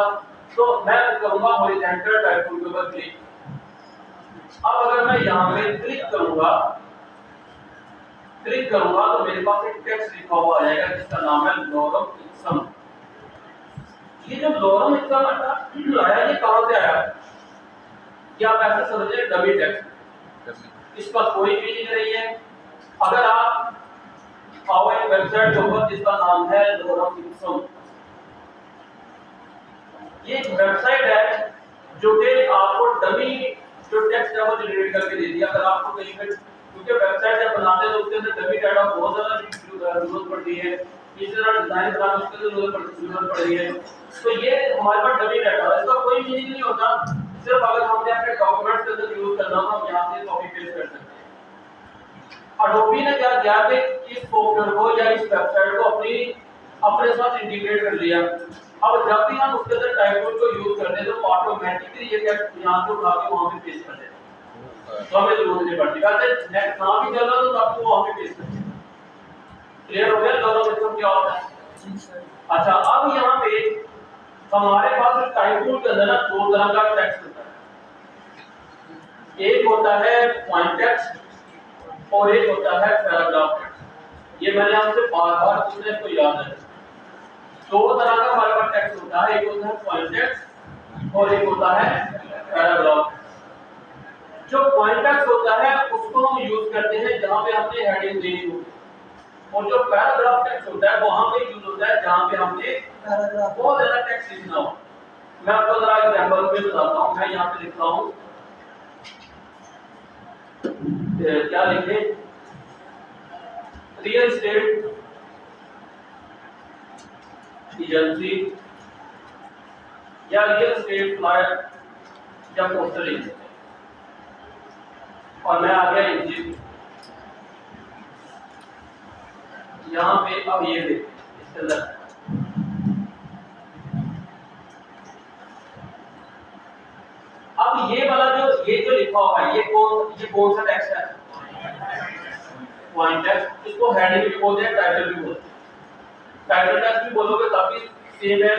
तो मैं करूंगा हॉरिजॉन्टल टाइप टूल के ऊपर क्लिक। अब अगर मैं यहाँ पे क्लिक करूंगा तो मेरे पास एक टेक्स्ट लिखा हुआ आ जाएगा जिसका नाम है लॉरम इप्सम। ये जो लॉरम इप्सम आया, ये कहां से आया, क्या आप ऐसे समझे, डमी टेक्स्ट, इसका कोई मीनिंग नहीं है। अगर आप आओ एक वेबसाइट के ऊपर जिसका नाम है लॉरम इप्सम, ये एक वेबसाइट है जो कि आपको डमी जो टेक्स्ट है वो जनरेट करके देती है। अगर आपको कहीं पे, क्योंकि वेबसाइट जब बनाते हैं तो उसके अंदर डमी डाटा बहुत ज्यादा जरूरत पड़ती है, इस तरह डिजाइन बनाने उसके लिए जरूरत पड़ रही है, तो ये हमारे पास डमी डाटा है, इसका कोई मीनिंग नहीं होता। सिर्फ अगर हमने अपने डॉक्यूमेंट्स के अंदर यूज करना हो, हम यहाँ से कॉपी पेस्ट कर सकते हैं। अडोबी ने क्या किया कि इस सॉफ्टवेयर को या इस वेबसाइट को अपने साथ इंटीग्रेट कर लिया। अब जब भी हम उसके अंदर टाइप टूल को यूज करते हैं तो ऑटोमेटिकली ये टेक्स्ट यहाँ से उठा के वहां पे पेस्ट कर देते हैं, तो हमें जरूरत नहीं पड़ती। वैसे नेक्स्ट ना भी चल रहा तो आपको वहां पे पेस्ट कर देते हैं। क्लियर हो गया दोनों सिस्टम क्या होता है। अच्छा, अब यहाँ पे हमारे पास टाइप टूल के अंदर ना दो तरह का टेक्स्ट होता है, एक होता है पॉइंट टेक्स्ट और एक होता है पैराग्राफ टेक्स्ट। ये मैंने आपसे बार-बार पूछने को याद है, दो तरह का हमारे पास टेक्स्ट होता है, एक होता है पॉइंट टेक्स्ट और एक होता है पैराग्राफ। जो पॉइंट टेक्स्ट होता है उसको हम यूज करते हैं जहां पे हमने हेडिंग देनी हो, और जो पैराग्राफ टेक्स्ट होता है वहां पे यूज होता है जहां पे हमने बहुत ज्यादा टेक्स्ट लिखना हो। मैं आपको जरा एग्जांपल में बताता हूं। मैं यहां पे लिखता हूं, क्या लिखे, रियल एस्टेट एजेंसी या रियल एस्टेट फ्लायर या पोस्टल एजेंसी, और मैं आ गया इंजीनियर यहाँ पे। अब ये देखिए इसके अंदर अब ये वाला ये जो लिखा हुआ है ये कौन सा टेक्स्ट है, पॉइंट टेक्स्ट। इसको हेडिंग भी बोलते हैं, टाइटल भी बोलते हैं। टाइटल टेक्स्ट भी बोलोगे काफी सेम है,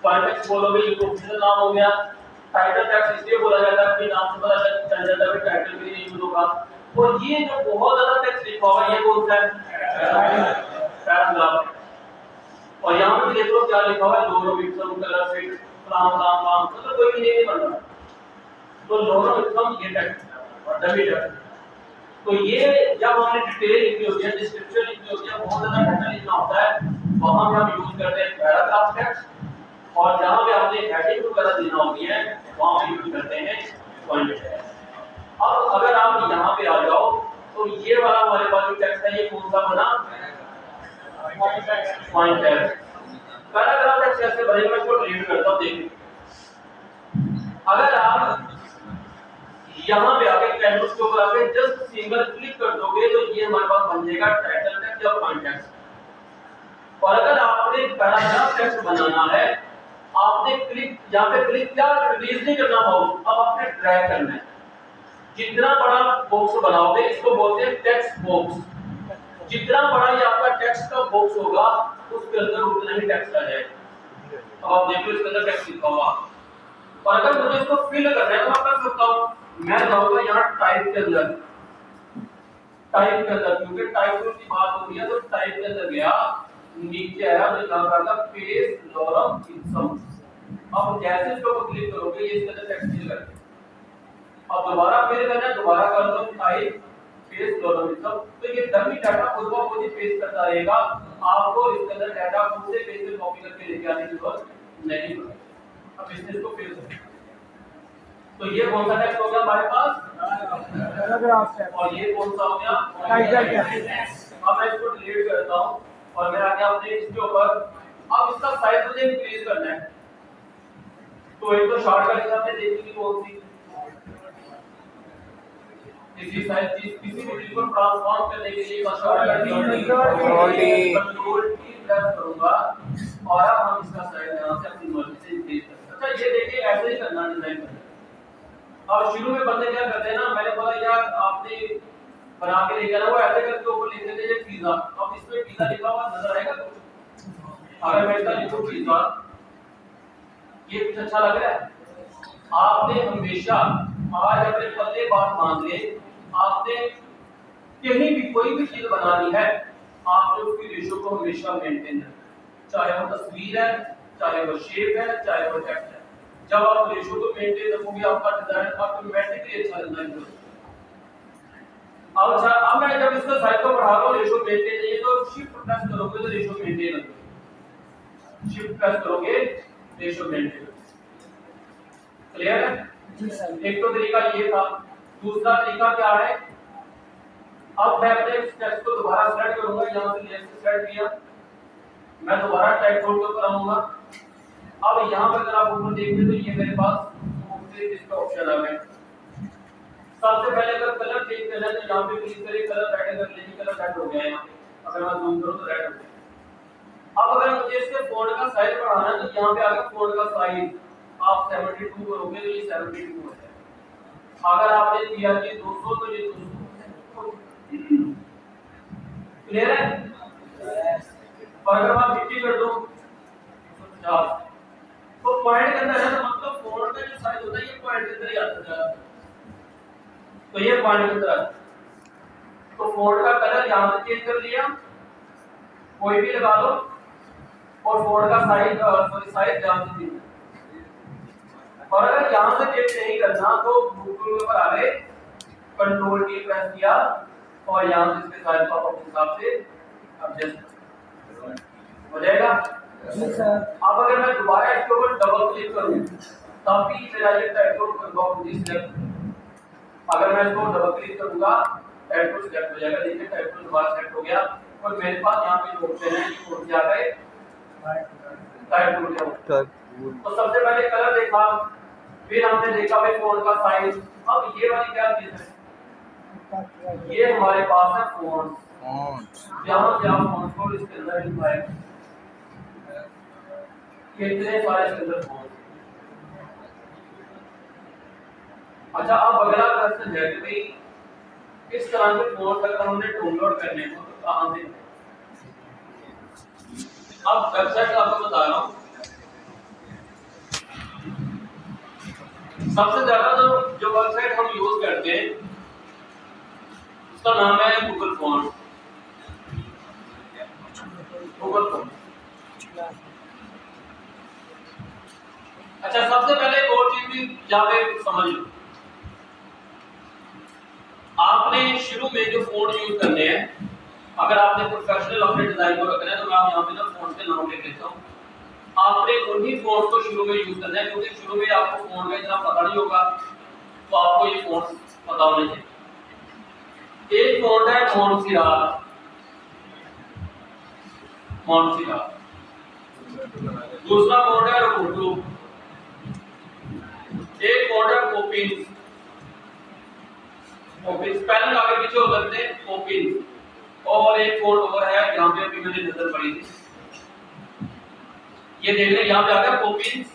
पॉइंट टेक्स्ट बोलोगे ये प्रोफेशनल नाम हो गया। टाइटल टेक्स्ट इसलिए बोला जाता है कि नाम से पता चल जाता है टाइटल भी नहीं होगा। और ये जो बहुत ज्यादा टेक्स्ट लिखा हुआ है ये कौन सा है, पैराग्राफ। और यहाँ पे देख लो क्या लिखा हुआ है, लोरो विक्सम कलर फिट फ्लाम फ्लाम फ्लाम, मतलब कोई भी नहीं बन रहा। तो लोरो विक्सम ये टेक्स्ट है और डमी टेक्स्ट। तो ये जब हमने डिटेल लिखी होती है, डिस्क्रिप्शन लिखी होती है, बहुत ज्यादा डाटा लिखना होता है, वहां पे हम यूज करते हैं पैराग्राफ टेक्स्ट, और जहां पे हमने हेडिंग वगैरह देना होती है वहां पे यूज करते हैं पॉइंट टेक्स्ट। अब अगर आप यहाँ पे आ जाओ तो ये वाला हमारे पास जो टेक्स्ट है ये कौन सा बना, पॉइंट टेक्स्ट। पैराग्राफ टेक्स्ट कैसे बनेगा मैं इसको रीड करता हूँ, देखिए। अगर आप यहाँ पे आके कैनवस के ऊपर आके जस्ट सिंगल क्लिक कर दोगे तो ये हमारे पास बन जाएगा टाइटल टेक्स्ट या पॉइंट टेक्स्ट। और अगर आपने पैराग्राफ टेक्स्ट बनाना है, आपने क्लिक यहाँ पे क्लिक क्या रिलीज नहीं करना माउस, अब आपने ड्रैग करना है। जितना बड़ा बॉक्स बनाओगे इसको बोलते हैं टेक्स्ट बॉक्स। जितना बड़ा ये आपका टेक्स्ट का बॉक्स होगा उसके अंदर उतना ही टेक्स्ट आ जाएगा। अब आप देखो इसके अंदर टेक्स्ट लिखा हुआ, और अगर मुझे इसको फिल करना है तो मैं कर सकता हूँ। मैं जाऊंगा यहाँ टाइप के अंदर, टाइप के अंदर, क्योंकि टाइप की बात हो रही है तो टाइप के अंदर गया, नीचे आया तो यहाँ पर आता पेस लॉरम इप्सम। अब जैसे इसको क्लिक करोगे ये इसके अंदर टेक्स्ट चेंज करके अब दोबारा फिर मैंने दोबारा कर दो टाइप पेस्ट लोगरिथम, तो ये डमी डाटा खुद ब खुद ही पेस्ट करता रहेगा, आपको इसके अंदर डाटा खुद से पेज पे कॉपी करके लेके आने की जरूरत नहीं पड़ेगी। अब इसने इसको फिर से, तो ये कौन सा टेक्स्ट हो गया हमारे पास पैराग्राफ है, और ये कौन सा हो गया टाइटल टेक्स्ट। अब मैं इसको डिलीट करता हूं और मैं आगे अपने इसके ऊपर अब इसका साइज मुझे इंक्रीज करना है, तो एक तो शॉर्टकट हमने देखी थी कौन सी, किसी साइज किसी भी चीज को ट्रांसफॉर्म करने के लिए कंट्रोल टी प्रेस करूंगा और अब हम इसका साइज यहां से अपनी मर्जी से इंक्रीज कर सकते हैं। अच्छा ये देखिए ऐसे ही करना डिजाइन करना। अब शुरू में बंदे क्या करते हैं ना, मैंने बोला यार आपने बना के लेके आना, वो ऐसे करके ऊपर लिख देते हैं पिज्जा। अब इसमें पिज्जा लिखा हुआ नजर आएगा कुछ? अगर मैं इसका लिखूं पिज्जा, ये कुछ अच्छा लग रहा है? आपने हमेशा आज अपने पल्ले बात मान ले, आपने कहीं भी कोई भी चीज बनानी है, आपने उसकी रेशो को हमेशा मेंटेन रखना, चाहे वो तस्वीर है, चाहे वो शेप है, चाहे वो टेक्स्ट है। जब आप रेशो को मेंटेन रखोगे आपका डिजाइन ऑटोमेटिकली अच्छा डिजाइन होगा। अब मैं जब इसका साइज को बढ़ा रहा हूं, रेशो मेंटेन नहीं है, तो शिफ्ट प्रेस करोगे तो रेशो मेंटेन होगा, शिफ्ट प्रेस करोगे रेशो मेंटेन। क्लियर है जी सर? एक तो तरीका ये था, दूसरा तरीका क्या है, अब मैं अपने टेक्स्ट को दोबारा सेलेक्ट करूंगा, यहां से लेफ्ट से सेलेक्ट किया, मैं दोबारा टाइप कोड के ऊपर आऊंगा। अब यहां पर अगर आप ऊपर देखिए तो ये मेरे पास इसका ऑप्शन आ गया। सबसे पहले अगर कलर चेंज करना है तो यहां पे क्लिक करें, कलर रेड कर लीजिए, कलर रेड हो गया है यहां पे, अगर मैं जूम करूं तो रेड हो गया। अब अगर मुझे इसके फॉन्ट का साइज बढ़ाना है तो यहां पे आगे फॉन्ट का साइज आप 72 करोगे तो ये 72 हो जाएगा। अगर आपने किया कि 200 तो ये 200। क्लियर है? और अगर आप 50 कर दो 150, तो पॉइंट के अंदर है तो मतलब फॉन्ट का जो साइज होता है ये पॉइंट के अंदर ही आता है, तो ये पॉइंट के अंदर। तो फॉन्ट का कलर यहां से चेंज कर लिया, कोई भी लगा लो, और फॉन्ट का साइज सॉरी साइज यहां से चेंज। और अगर यहां से चेंज नहीं करना तो गूगल के ऊपर आ गए, कंट्रोल की प्रेस किया और यहां से इसके साइज को अपने हिसाब से एडजस्ट हो जाएगा जी सर। अब अगर मैं दोबारा इसके ऊपर डबल क्लिक करूं तब भी मेरा ये टाइप कोड करवा मुझे सिलेक्ट, अगर मैं इसको डबल क्लिक करूंगा टाइप कोड सिलेक्ट हो जाएगा। देखिए टाइप कोड दोबारा सेलेक्ट हो गया और मेरे पास यहां पे जो ऑप्शन है ये कौन से आ गए, टाइप कोड के। तो सबसे पहले कलर देखा, फिर हमने देखा भाई फॉन्ट का साइज। अब ये वाली क्या चीज है, ये हमारे पास है फॉन्ट, जहां से आप फॉन्ट को इसके अंदर इंक्लूड, कितने सारे इसके अंदर फॉन्ट। अच्छा अब अगला क्वेश्चन है कि भाई इस तरह के फॉन्ट अगर हमने डाउनलोड करने को तो कहां से, अब वेबसाइट आपको बता रहा हूं। सबसे ज्यादा जो वेबसाइट हम यूज करते हैं उसका नाम है गूगल फॉन्ट, गूगल फॉन्ट। अच्छा सबसे पहले एक और चीज भी यहाँ पे समझ लो, आपने शुरू में जो फॉन्ट यूज करने हैं, अगर आपने प्रोफेशनल अपने डिजाइन को रखना है तो मैं यहाँ पे ना फॉन्ट के नाम लिख देता हूँ। आपने उन्हीं फॉन्ट को शुरू में यूज करना है, क्योंकि शुरू में आपको फॉन्ट का इतना पता नहीं होगा, तो आपको ये फॉन्ट पता होने चाहिए। एक फॉन्ट है मॉन्सिरात, मॉन्सिरात। दूसरा फॉन्ट है रोबोटो, एक फॉन्ट है पोपिंस, पोपिंस स्पेलिंग आगे पीछे हो सकते हैं, पोपिंस। और एक फॉन्ट और है यहाँ पे अभी मैंने नजर पड़ी थी, ये देख लें यहाँ पे आ गया पोपिंस,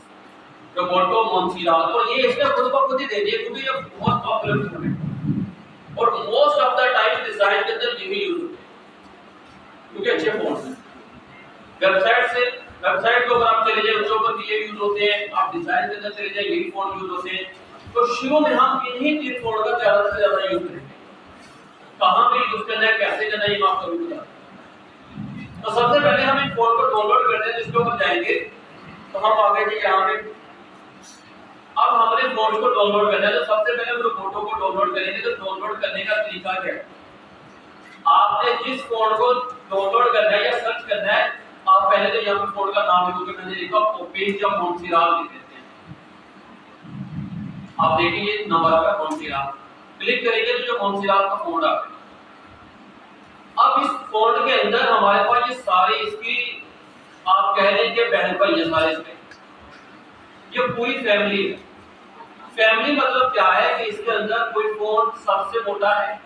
रोबोटो, मॉन्सिरात। और ये इसने खुद ब खुद ही दे दिया क्योंकि ये बहुत पॉपुलर फॉन्ट है और most of the time design के अंदर यही यूज होते हैं क्योंकि अच्छे फॉन्ट हैं। वेबसाइट के ऊपर आप चले जाए उसके ऊपर ये यूज होते हैं, आप डिजाइन के अंदर चले जाए यही फॉन्ट यूज होते हैं। तो शुरू में हम इन्हीं तीन फॉन्ट का ज्यादा से ज्यादा यूज करेंगे। कहाँ पे यूज करना है, कैसे करना है, ये मैं आपको अभी बता दूं। तो सबसे पहले हम इन फोन को डाउनलोड करते हैं, जिसके ऊपर जाएंगे तो हम आ गए जी यहाँ पे। अब हमने फोन को डाउनलोड करना है, तो सबसे पहले हम फोटो को डाउनलोड करेंगे। तो डाउनलोड करने का तरीका क्या है, आपने जिस फोन को डाउनलोड करना है या सर्च करना है, आप पहले तो यहाँ पे फोन का नाम लिखोगे। मैंने लिखा ओपेन या मोन्सिराल लिख देते हैं। आप देखिए नंबर आ गया मोन्सिराल, क्लिक करेंगे तो जो मोन्सिराल का फोन आ गया। अब इस फोन के अंदर हमारे पास ये सारे इसकी आप कह लें कि बहन भाई है सारे इसमें, ये पूरी फैमिली है। फैमिली मतलब क्या है कि इसके अंदर कोई फोन सबसे मोटा है,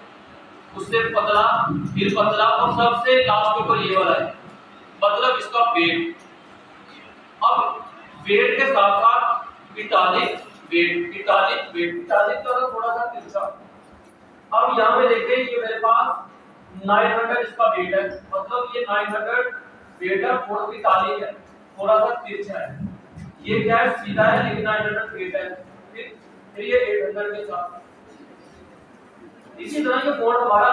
उससे पतला, फिर पतला और सबसे लास्ट ऊपर ये वाला है, मतलब इसका वेट। अब वेट के साथ साथ italic weight, italic weight, italic का थोड़ा सा तिरछा। अब यहाँ पे देखिए ये मेरे पास 900 इसका वेट है, मतलब ये 900 वेट है, थोड़ा इटालिक है, थोड़ा सा तिरछा है। ये क्या है, सीधा है लेकिन 900 वेट है। फिर ये 800 के साथ इसी तरह ये फोन हमारा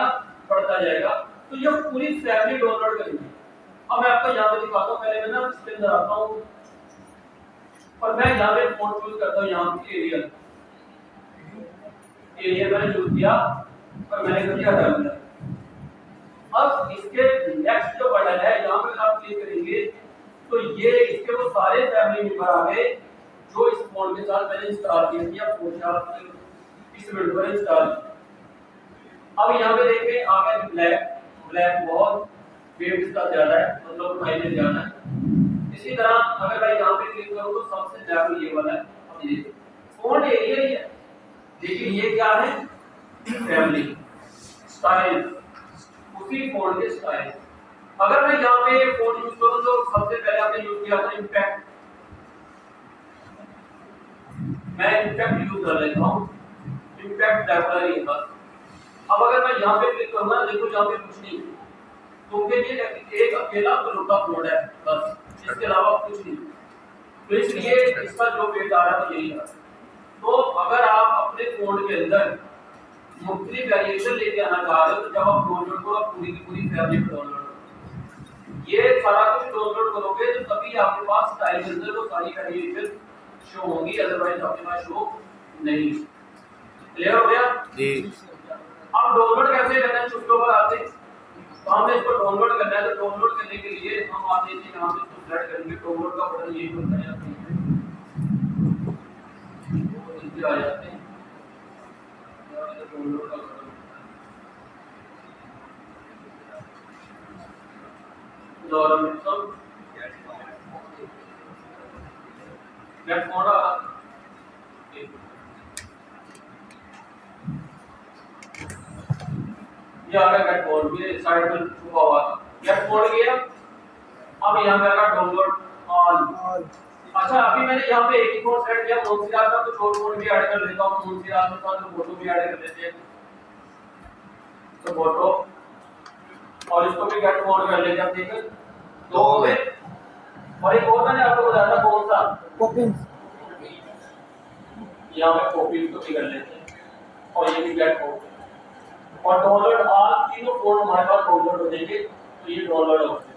बढ़ता जाएगा। तो ये पूरी फैमिली डाउनलोड करेंगे। अब मैं आपको यहाँ पे दिखाता हूँ, पहले मैं ना इसके अंदर आता हूँ और मैं यहाँ पे फोन चूज करता हूँ। यहाँ पे एरियल मैंने चूज किया और मैंने कर दिया डन। अब इसके नेक्स्ट जो बटन है यहाँ पे आप क्लिक करेंगे तो ये इसके वो सारे फैमिली मेंबर आ गए जो इस फोन के साथ मैंने इंस्टॉल किया था। फोन इस विंडो पर इंस्टॉल। अब यहाँ पे देखिए आ गया ब्लैक, ब्लैक बहुत वेट इसका ज्यादा है, मतलब माइलेज ज्यादा है। इसी तरह अगर मैं यहाँ पे क्लिक करूँ तो सबसे ज्यादा ये वाला है। अब ये फोन एरिया ही है, लेकिन ये क्या है, फैमिली स्टाइल, उसी फोन के स्टाइल। अगर मैं यहाँ पे फोन यूज करूँ तो सबसे पहले आपने यूज किया था इम्पैक्ट, मैं इम्पैक्ट यूज कर लेता हूँ। इम्पैक्ट लाइब्रेरी है बस। अब अगर मैं यहाँ पे क्लिक करूँगा, देखो यहाँ पे कुछ नहीं, क्योंकि ये एक अकेला ब्लूटूथ मोड है बस, इसके अलावा कुछ नहीं। तो इसलिए इसका जो वेट आ रहा है यही है। तो अगर आप अपने फोन के अंदर मुख्तलिफ वेरिएशन लेके आना चाह रहे हो तो जब आप डाउनलोड करो पूरी की पूरी फैमिली को डाउनलोड करो। ये सारा कुछ डाउनलोड करोगे तो तभी आपके पास स्टाइल के अंदर वो सारी वेरिएशन शो होंगी, अदरवाइज आपके पास शो नहीं। क्लियर हो गया जी। अब डाउनलोड कैसे करना है, चुटकियों पर आते हैं। तो हमने इसको डाउनलोड करना है, तो डाउनलोड करने के लिए हम आते हैं यहाँ पे इसको सेलेक्ट करेंगे, डाउनलोड का बटन यही होता है, नीचे आ जाते हैं डाउनलोड का बटन। दोबारा में सब गेट फोन ये आ गया गेट फोन, ये साइड में छुपा हुआ था, गेट फोन गया। अब यहाँ पे आएगा डाउनलोड ऑल। अच्छा अभी मैंने यहाँ पे एक ही फोन सेट किया, मोन्सिराल का कुछ और फोन भी ऐड कर लेता हूँ, मोन्सिराल के साथ फोटो भी ऐड कर लेते हैं, तो फोटो और इसको भी गेट फोन कर लेते हैं। ठीक है, दो हो गए। और एक और मैंने आपको बताया था कौन सा, कॉपिंग। यहाँ पे कॉपी को भी कर लेते हैं और ये भी गेट फोन और डाउनलोड ऑल, तीनों फोन हमारे पास डाउनलोड हो जाएंगे। तो ये डाउनलोड हो गए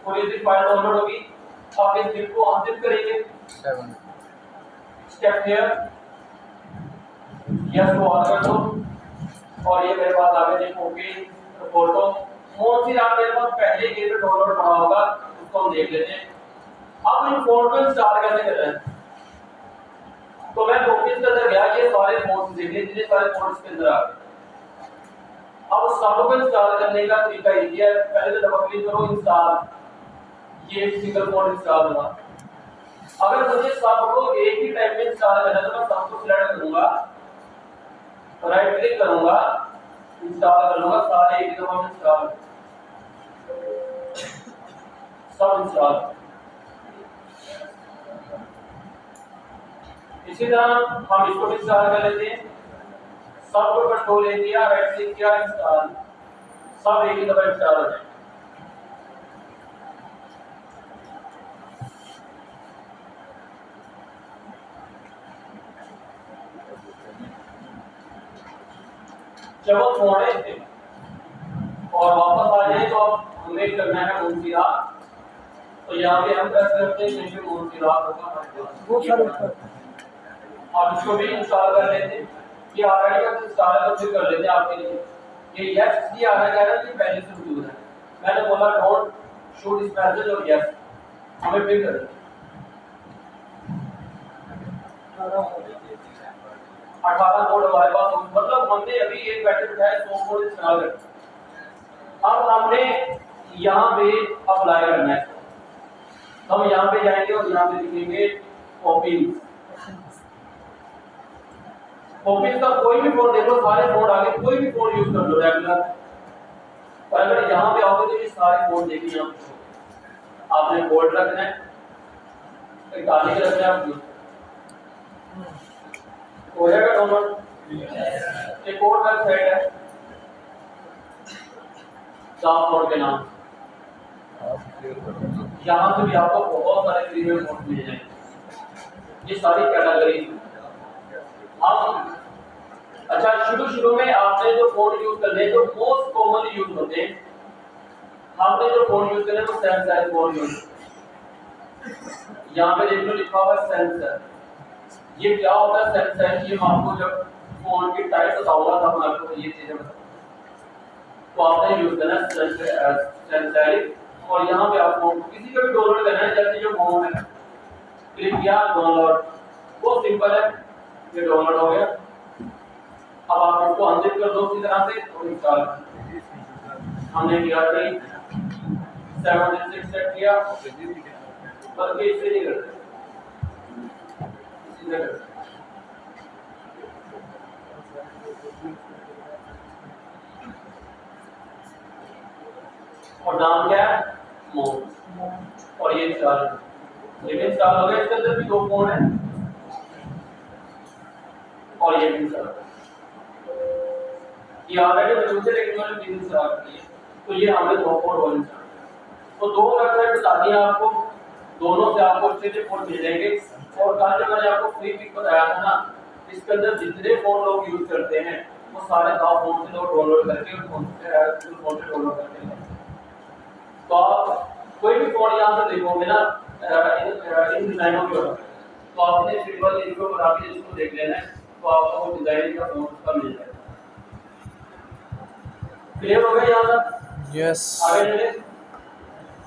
और ये फाइल डाउनलोड होगी। आप इस जिप को अनजिप करेंगे, 7 स्टेप हियर यस को ऑन कर दो और ये मेरे पास आ गया कॉपी फोटो। मोन्सिराल मेरे पास पहले ही पे डाउनलोड पड़ा होगा, उसको हम देख लेते हैं। अब इन फोन को इंस्टॉल कैसे करना है, तो मैं टॉपिक के अंदर गया, ये सारे फोन देख लिए, जितने सारे फोन इसके अंदर आ गए। अब सबको इंस्टॉल करने का तरीका ये है, पहले तो डबल क्लिक करो इंस्टॉल, ये सिंगल फोन इंस्टॉल होगा। अगर मुझे सबको एक ही टाइम में इंस्टॉल करना है तो मैं सबको सिलेक्ट करूंगा, राइट क्लिक करूंगा, इंस्टॉल कर लूंगा, सारे एक ही दफा में इंस्टॉल, सब इंस्टॉल। इसी तरह हम इसको भी इंस्टॉल कर लेते हैं, सबको कंट्रोल ए किया, राइट क्लिक किया, इंस्टॉल, सब एक ही दफा इंस्टॉल हो जाए। जब वो फोन है और वापस आ जाए तो अब हमें करना है मुंशिरा, तो यहाँ पे हम प्रेस करते हैं क्योंकि मुंशिरा होगा वो सारे और इसको भी इंस्टॉल कर लेते हैं। ये ऑलरेडी अगर इंस्टॉल है तो फिर कर लेते हैं आपके लिए। ये यस इसलिए आना कह रहा है कि पहले से मौजूद है, मैंने बोला डोंट शो दिस मैसेज और यस हमें फिर कर 18 कोड हमारे पास हो, मतलब हमने अभी एक पैकेट उठाया 100 कोड इंस्टॉल कर। अब हमने यहाँ पे अप्लाई करना है, हम यहाँ पे जाएंगे और यहाँ पे लिखेंगे कॉपीज। कॉपीज का कोई भी कोड देख लो, सारे कोड आगे कोई भी कोड यूज कर लो रेगुलर। और अगर यहाँ पे आओगे तो ये सारे कोड देखिए, यहाँ पे आपने कोड रखना है, एक डालने के रखना है आपको हो जाएगा डाउनलोड। एक और वेबसाइट है साफ कोड के नाम, यहाँ से भी आपको बहुत सारे फ्री में कोड मिल जाएंगे। ये सारी कैटेगरी आप अच्छा शुरू में आपने जो कोड यूज करने जो मोस्ट कॉमनली यूज होते हैं, आपने जो कोड यूज करने वो सेंसर कोड यूज, यहाँ पे देख लो लिखा हुआ है सेंसर। ये क्या होता है सेंसर? ये मैं आपको जब फोन की टाइप बताऊंगा तब मैं आपको ये चीजें बताऊंगा। तो आपने यूज करना है सेंसर, और यहाँ पे आपको किसी का भी डाउनलोड करना है, जैसे जो फोन है क्लिक किया डाउनलोड, बहुत सिंपल है, ये डाउनलोड हो गया। अब आप इसको अनजिप कर दो उसी तरह से और इंस्टॉल कर। हमने किया था 76 सेट किया, बल्कि इससे नहीं करते, सीधे करते। और नाम क्या है? मोड। और ये इंस्टॉल, ये इंस्टॉल हो गया। इसके अंदर भी 2 कोड है और ये भी इंस्टॉल, ये ऑलरेडी मौजूद है लेकिन मैंने 3 इंस्टॉल किए, तो ये हमें 2 कोड और इंस्टॉल। तो 2 वेबसाइट बता दी आपको, दोनों से आपको अच्छे से कोड मिल जाएंगे। और कल जो मैंने आपको फ्री पिक बताया था ना, इसके अंदर जितने फोन लोग यूज करते हैं वो सारे 10 फोन से लोग डाउनलोड करके उस फोन से डाउनलोड करते हैं। तो आप कोई भी फोन यहाँ से देखोगे ना इन डिजाइनों के ऊपर, तो आपने सिंपल इनको बना के इसको देख लेना है, तो आपको वो डिजाइन का फोन उसका मिल जाएगा। क्लियर हो गया यहाँ तक? यस। आगे चले।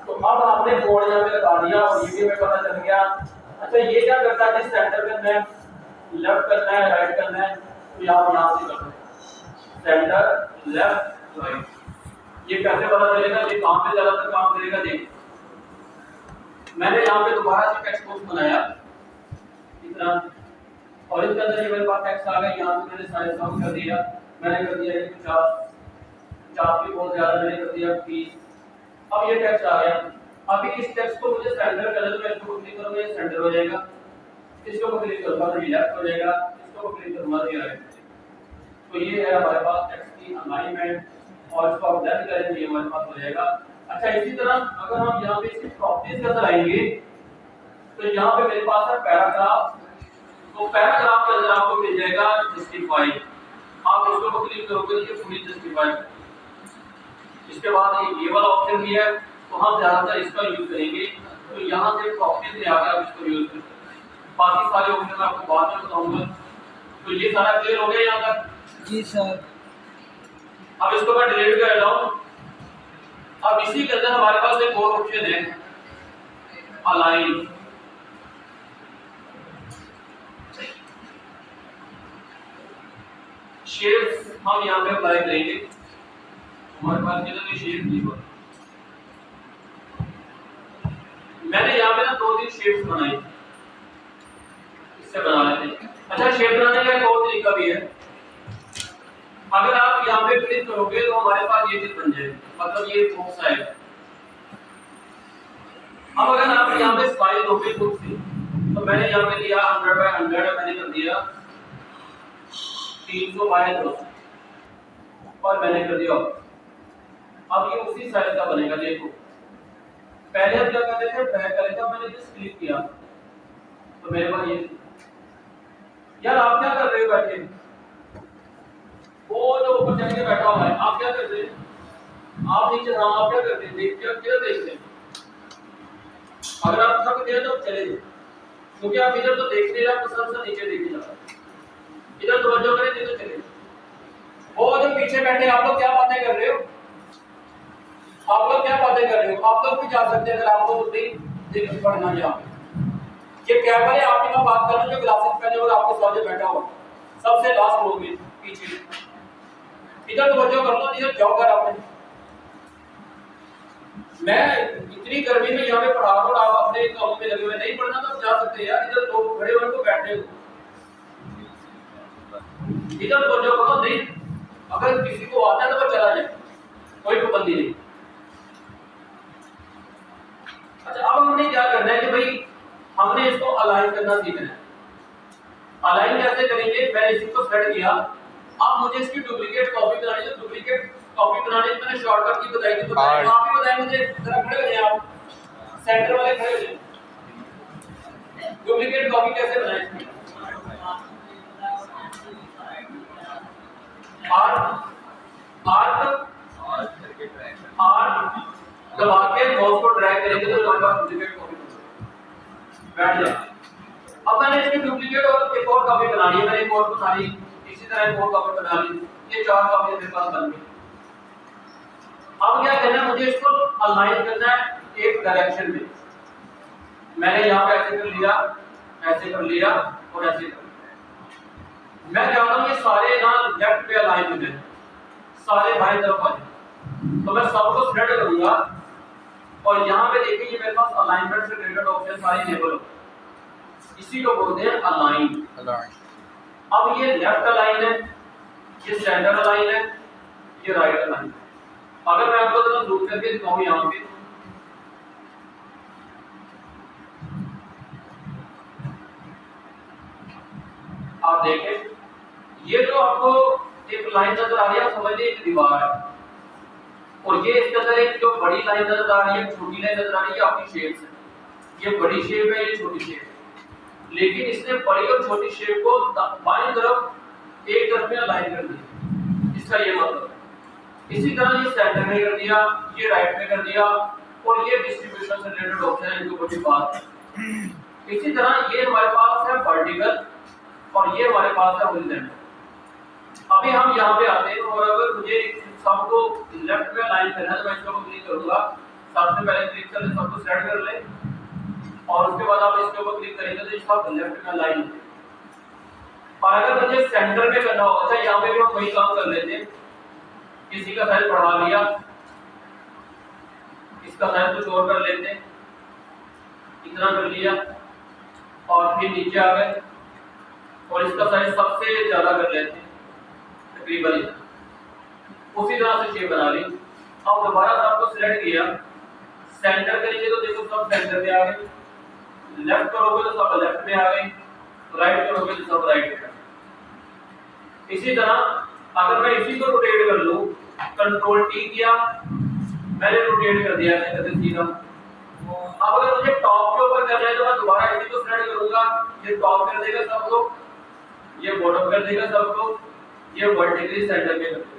तो अब आपने कोड यहाँ पे लगा दिया और ये भी हमें पता चल गया। अच्छा ये क्या करता है कि सेंटर करना है, लेफ्ट करना है, राइट करना है, तो यहाँ से करना है सेंटर लेफ्ट राइट। ये कैसे पता चलेगा? ये काम पे ज्यादातर काम करेगा। देख मैंने यहाँ पे दोबारा से टेक्स्ट बॉक्स बनाया इतना, और इसके अंदर ये मेरे पास टेक्स्ट आ गया। यहाँ पे मैंने साइज कम कर दिया, मैंने कर दिया 50 भी बहुत ज्यादा, मैंने कर दिया 20। अब ये टेक्स्ट आ गया। अभी इस टेक्स्ट को मुझे सेंटर करना है, तो मैं इसको क्लिक करूंगा ये सेंटर हो जाएगा, इसको क्लिक करूंगा तो ये लेफ्ट हो जाएगा, इसको क्लिक करूंगा तो ये राइट हो जाएगा। तो ये है हमारे पास टेक्स्ट की अलाइनमेंट, और इसको आप लेफ्ट करें तो ये हमारे पास हो जाएगा। अच्छा इसी तरह अगर हम यहाँ पे इसकी प्रॉपर्टीज के अंदर आएंगे तो यहाँ पे मेरे पास है पैराग्राफ, तो पैराग्राफ के अंदर आपको मिल जाएगा जस्टिफाई। आप इसको क्लिक करोगे तो ये पूरी जस्टिफाई। इसके बाद ये वाला ऑप्शन भी है, तो हम ज्यादातर इसका यूज करेंगे। तो यहाँ से प्रॉपर्टीज में आकर आप इसको यूज कर सकते हैं। बाकी सारे ऑप्शन मैं आपको बाद में बताऊंगा। तो ये सारा क्लियर हो गया यहाँ तक? जी सर। अब इसको मैं डिलीट कर रहा हूँ। अब इसी के अंदर हमारे पास एक और ऑप्शन है अलाइन। शेप्स हम यहाँ पे अप्लाई करेंगे। हमारे पास कितने शेप दी हुई, मैंने यहाँ पे ना 2-3 शेप्स बनाई, इससे बना लेते हैं। अच्छा शेप बनाने का एक और तरीका भी है। अगर आप यहाँ पे क्लिक करोगे तो हमारे पास ये चीज बन जाएगी, मतलब ये बॉक्स आएगा। अब अगर आप यहाँ पे साइज दोगे खुद से, तो मैंने यहाँ पे दिया 100 बाय 100, मैंने कर दिया 300 बाय 200 और मैंने कर दिया। अब ये उसी साइज का बनेगा। देखो पहले हम क्या करते थे, बैक करेगा, मैंने जस्ट क्लिक किया तो मेरे पास ये। यार आप क्या कर रहे हो बैठे? वो जो ऊपर चढ़ के बैठा हुआ है, आप क्या कर रहे हैं? आप नीचे, हाँ आप क्या करते हैं, देखते हैं क्या देखते हैं, अगर आप थक गए तो चले जाए, क्योंकि आप इधर तो देख नहीं रहे, आपको सबसे नीचे देखे जा रहा है, इधर तवज्जो करें नहीं तो चले जाए। वो जो पीछे बैठे आप लोग क्या बातें कर रहे हो, आप लोग क्या बातें कर रहे हो, आप लोग भी जा सकते हैं अगर आपको नहीं पढ़ना यहाँ पे। ये क्या है, आप यहाँ बात कर रहे हो जो ग्लासेस पहने और आपके सामने बैठा हुआ सबसे लास्ट रो में पीछे, इधर तवज्जो कर लो, इधर जाओ कर आपने। मैं इतनी गर्मी में यहाँ पे पढ़ा रहा हूँ, आप अपने कामों में लगे हुए, नहीं पढ़ना तो जा सकते हैं यार, इधर लोग खड़े हुए को बैठे हो, इधर तवज्जो करो। नहीं, अगर किसी को आता है तो वो चला जाए, कोई पाबंदी नहीं। अच्छा, अब हमने क्या करना है कि भाई हमने इसको अलाइन करना सीखना है। अलाइन कैसे करेंगे, मैंने इसी को सेट किया, अब मुझे इसकी डुप्लीकेट कॉपी बनानी है। डुप्लीकेट कॉपी बनाने की मैंने शॉर्टकट की बताई थी, आप भी बताएं मुझे, जरा खड़े हो जाए आप, सेंटर वाले खड़े हो जाए। डुप्लीकेट कॉपी कैसे बनाएं इसकी, आर दबा के माउस को ड्रैग करेंगे तो हमारे पास डुप्लीकेट कॉपी बैठ जाए। अब मैंने इसकी डुप्लीकेट और एक और कॉपी बनानी है, मैंने एक और बना ली, इसी तरह एक और कॉपी बना ली, ये 4 कॉपी मेरे पास बन गई। अब क्या करना है, मुझे इसको अलाइन करना है एक डायरेक्शन में। मैंने यहाँ पे ऐसे कर लिया, ऐसे कर लिया और ऐसे कर लिया। मैं चाहता हूँ ये सारे ना लेफ्ट पे अलाइन हो जाए, सारे बाएं तरफ आ जाए, तो मैं सबको सिलेक्ट करूंगा और यहाँ पे देखिए ये मेरे पास अलाइनमेंट से रिलेटेड ऑप्शन सारे इनेबल हो, इसी को बोलते हैं अलाइन। अब ये लेफ्ट अलाइन है, ये सेंटर अलाइन है, ये राइट अलाइन है। अगर मैं आपको जरा जूम करके दिखाऊं यहाँ पे, आप देखें ये जो आपको एक लाइन नजर आ रही है, समझ लीजिए एक दीवार है, और ये इसके अंदर एक जो बड़ी लाइन नजर आ रही है, छोटी लाइन नजर आ रही है, आपकी शेप से, ये बड़ी शेप है, ये छोटी शेप है, लेकिन इसने बड़ी और छोटी शेप को बाईं तरफ एक तरफ में अलाइन कर दिया, इसका ये मतलब है। इसी तरह ये सेंटर में कर दिया, ये राइट में कर दिया, और ये डिस्ट्रीब्यूशन से रिलेटेड ऑप्शन है, इनको बड़ी बात है। इसी तरह ये हमारे पास है वर्टिकल और ये हमारे पास है हॉरिजॉन्टल। अभी हम यहाँ पे आते हैं, और अगर मुझे सबको लेफ्ट में अलाइन करना है तो मैं इसको क्लिक करूंगा, सबसे पहले क्लिक कर ले, सबको सेलेक्ट कर ले, और उसके बाद आप इसके ऊपर क्लिक करेंगे तो ये सब लेफ्ट में अलाइन हो जाएगा। और अगर मुझे सेंटर में करना हो, अच्छा यहाँ पे भी हम वही काम कर लेते हैं, किसी का साइज बढ़ा लिया, इसका साइज कुछ और कर लेते हैं, इतना कर लिया, और फिर नीचे आ गए और इसका साइज सबसे ज्यादा कर लेते हैं, तकरीबन उसी तरह से शेप बना ली। अब दोबारा सबको सिलेक्ट किया, सेंटर करेंगे तो देखो सब सेंटर में आ गए, लेफ्ट करोगे तो सब लेफ्ट में आ गए, राइट करोगे तो सब राइट में आ गए। इसी तरह अगर मैं इसी को रोटेट कर लूं, कंट्रोल टी किया, मैंने रोटेट कर दिया ऐसे सीधा। अब अगर मुझे टॉप के ऊपर करना है तो मैं दोबारा इसी को सेलेक्ट करूंगा, ये टॉप कर देगा सबको, ये बॉटम कर देगा सबको, ये वर्टिकली सेंटर में कर देगा।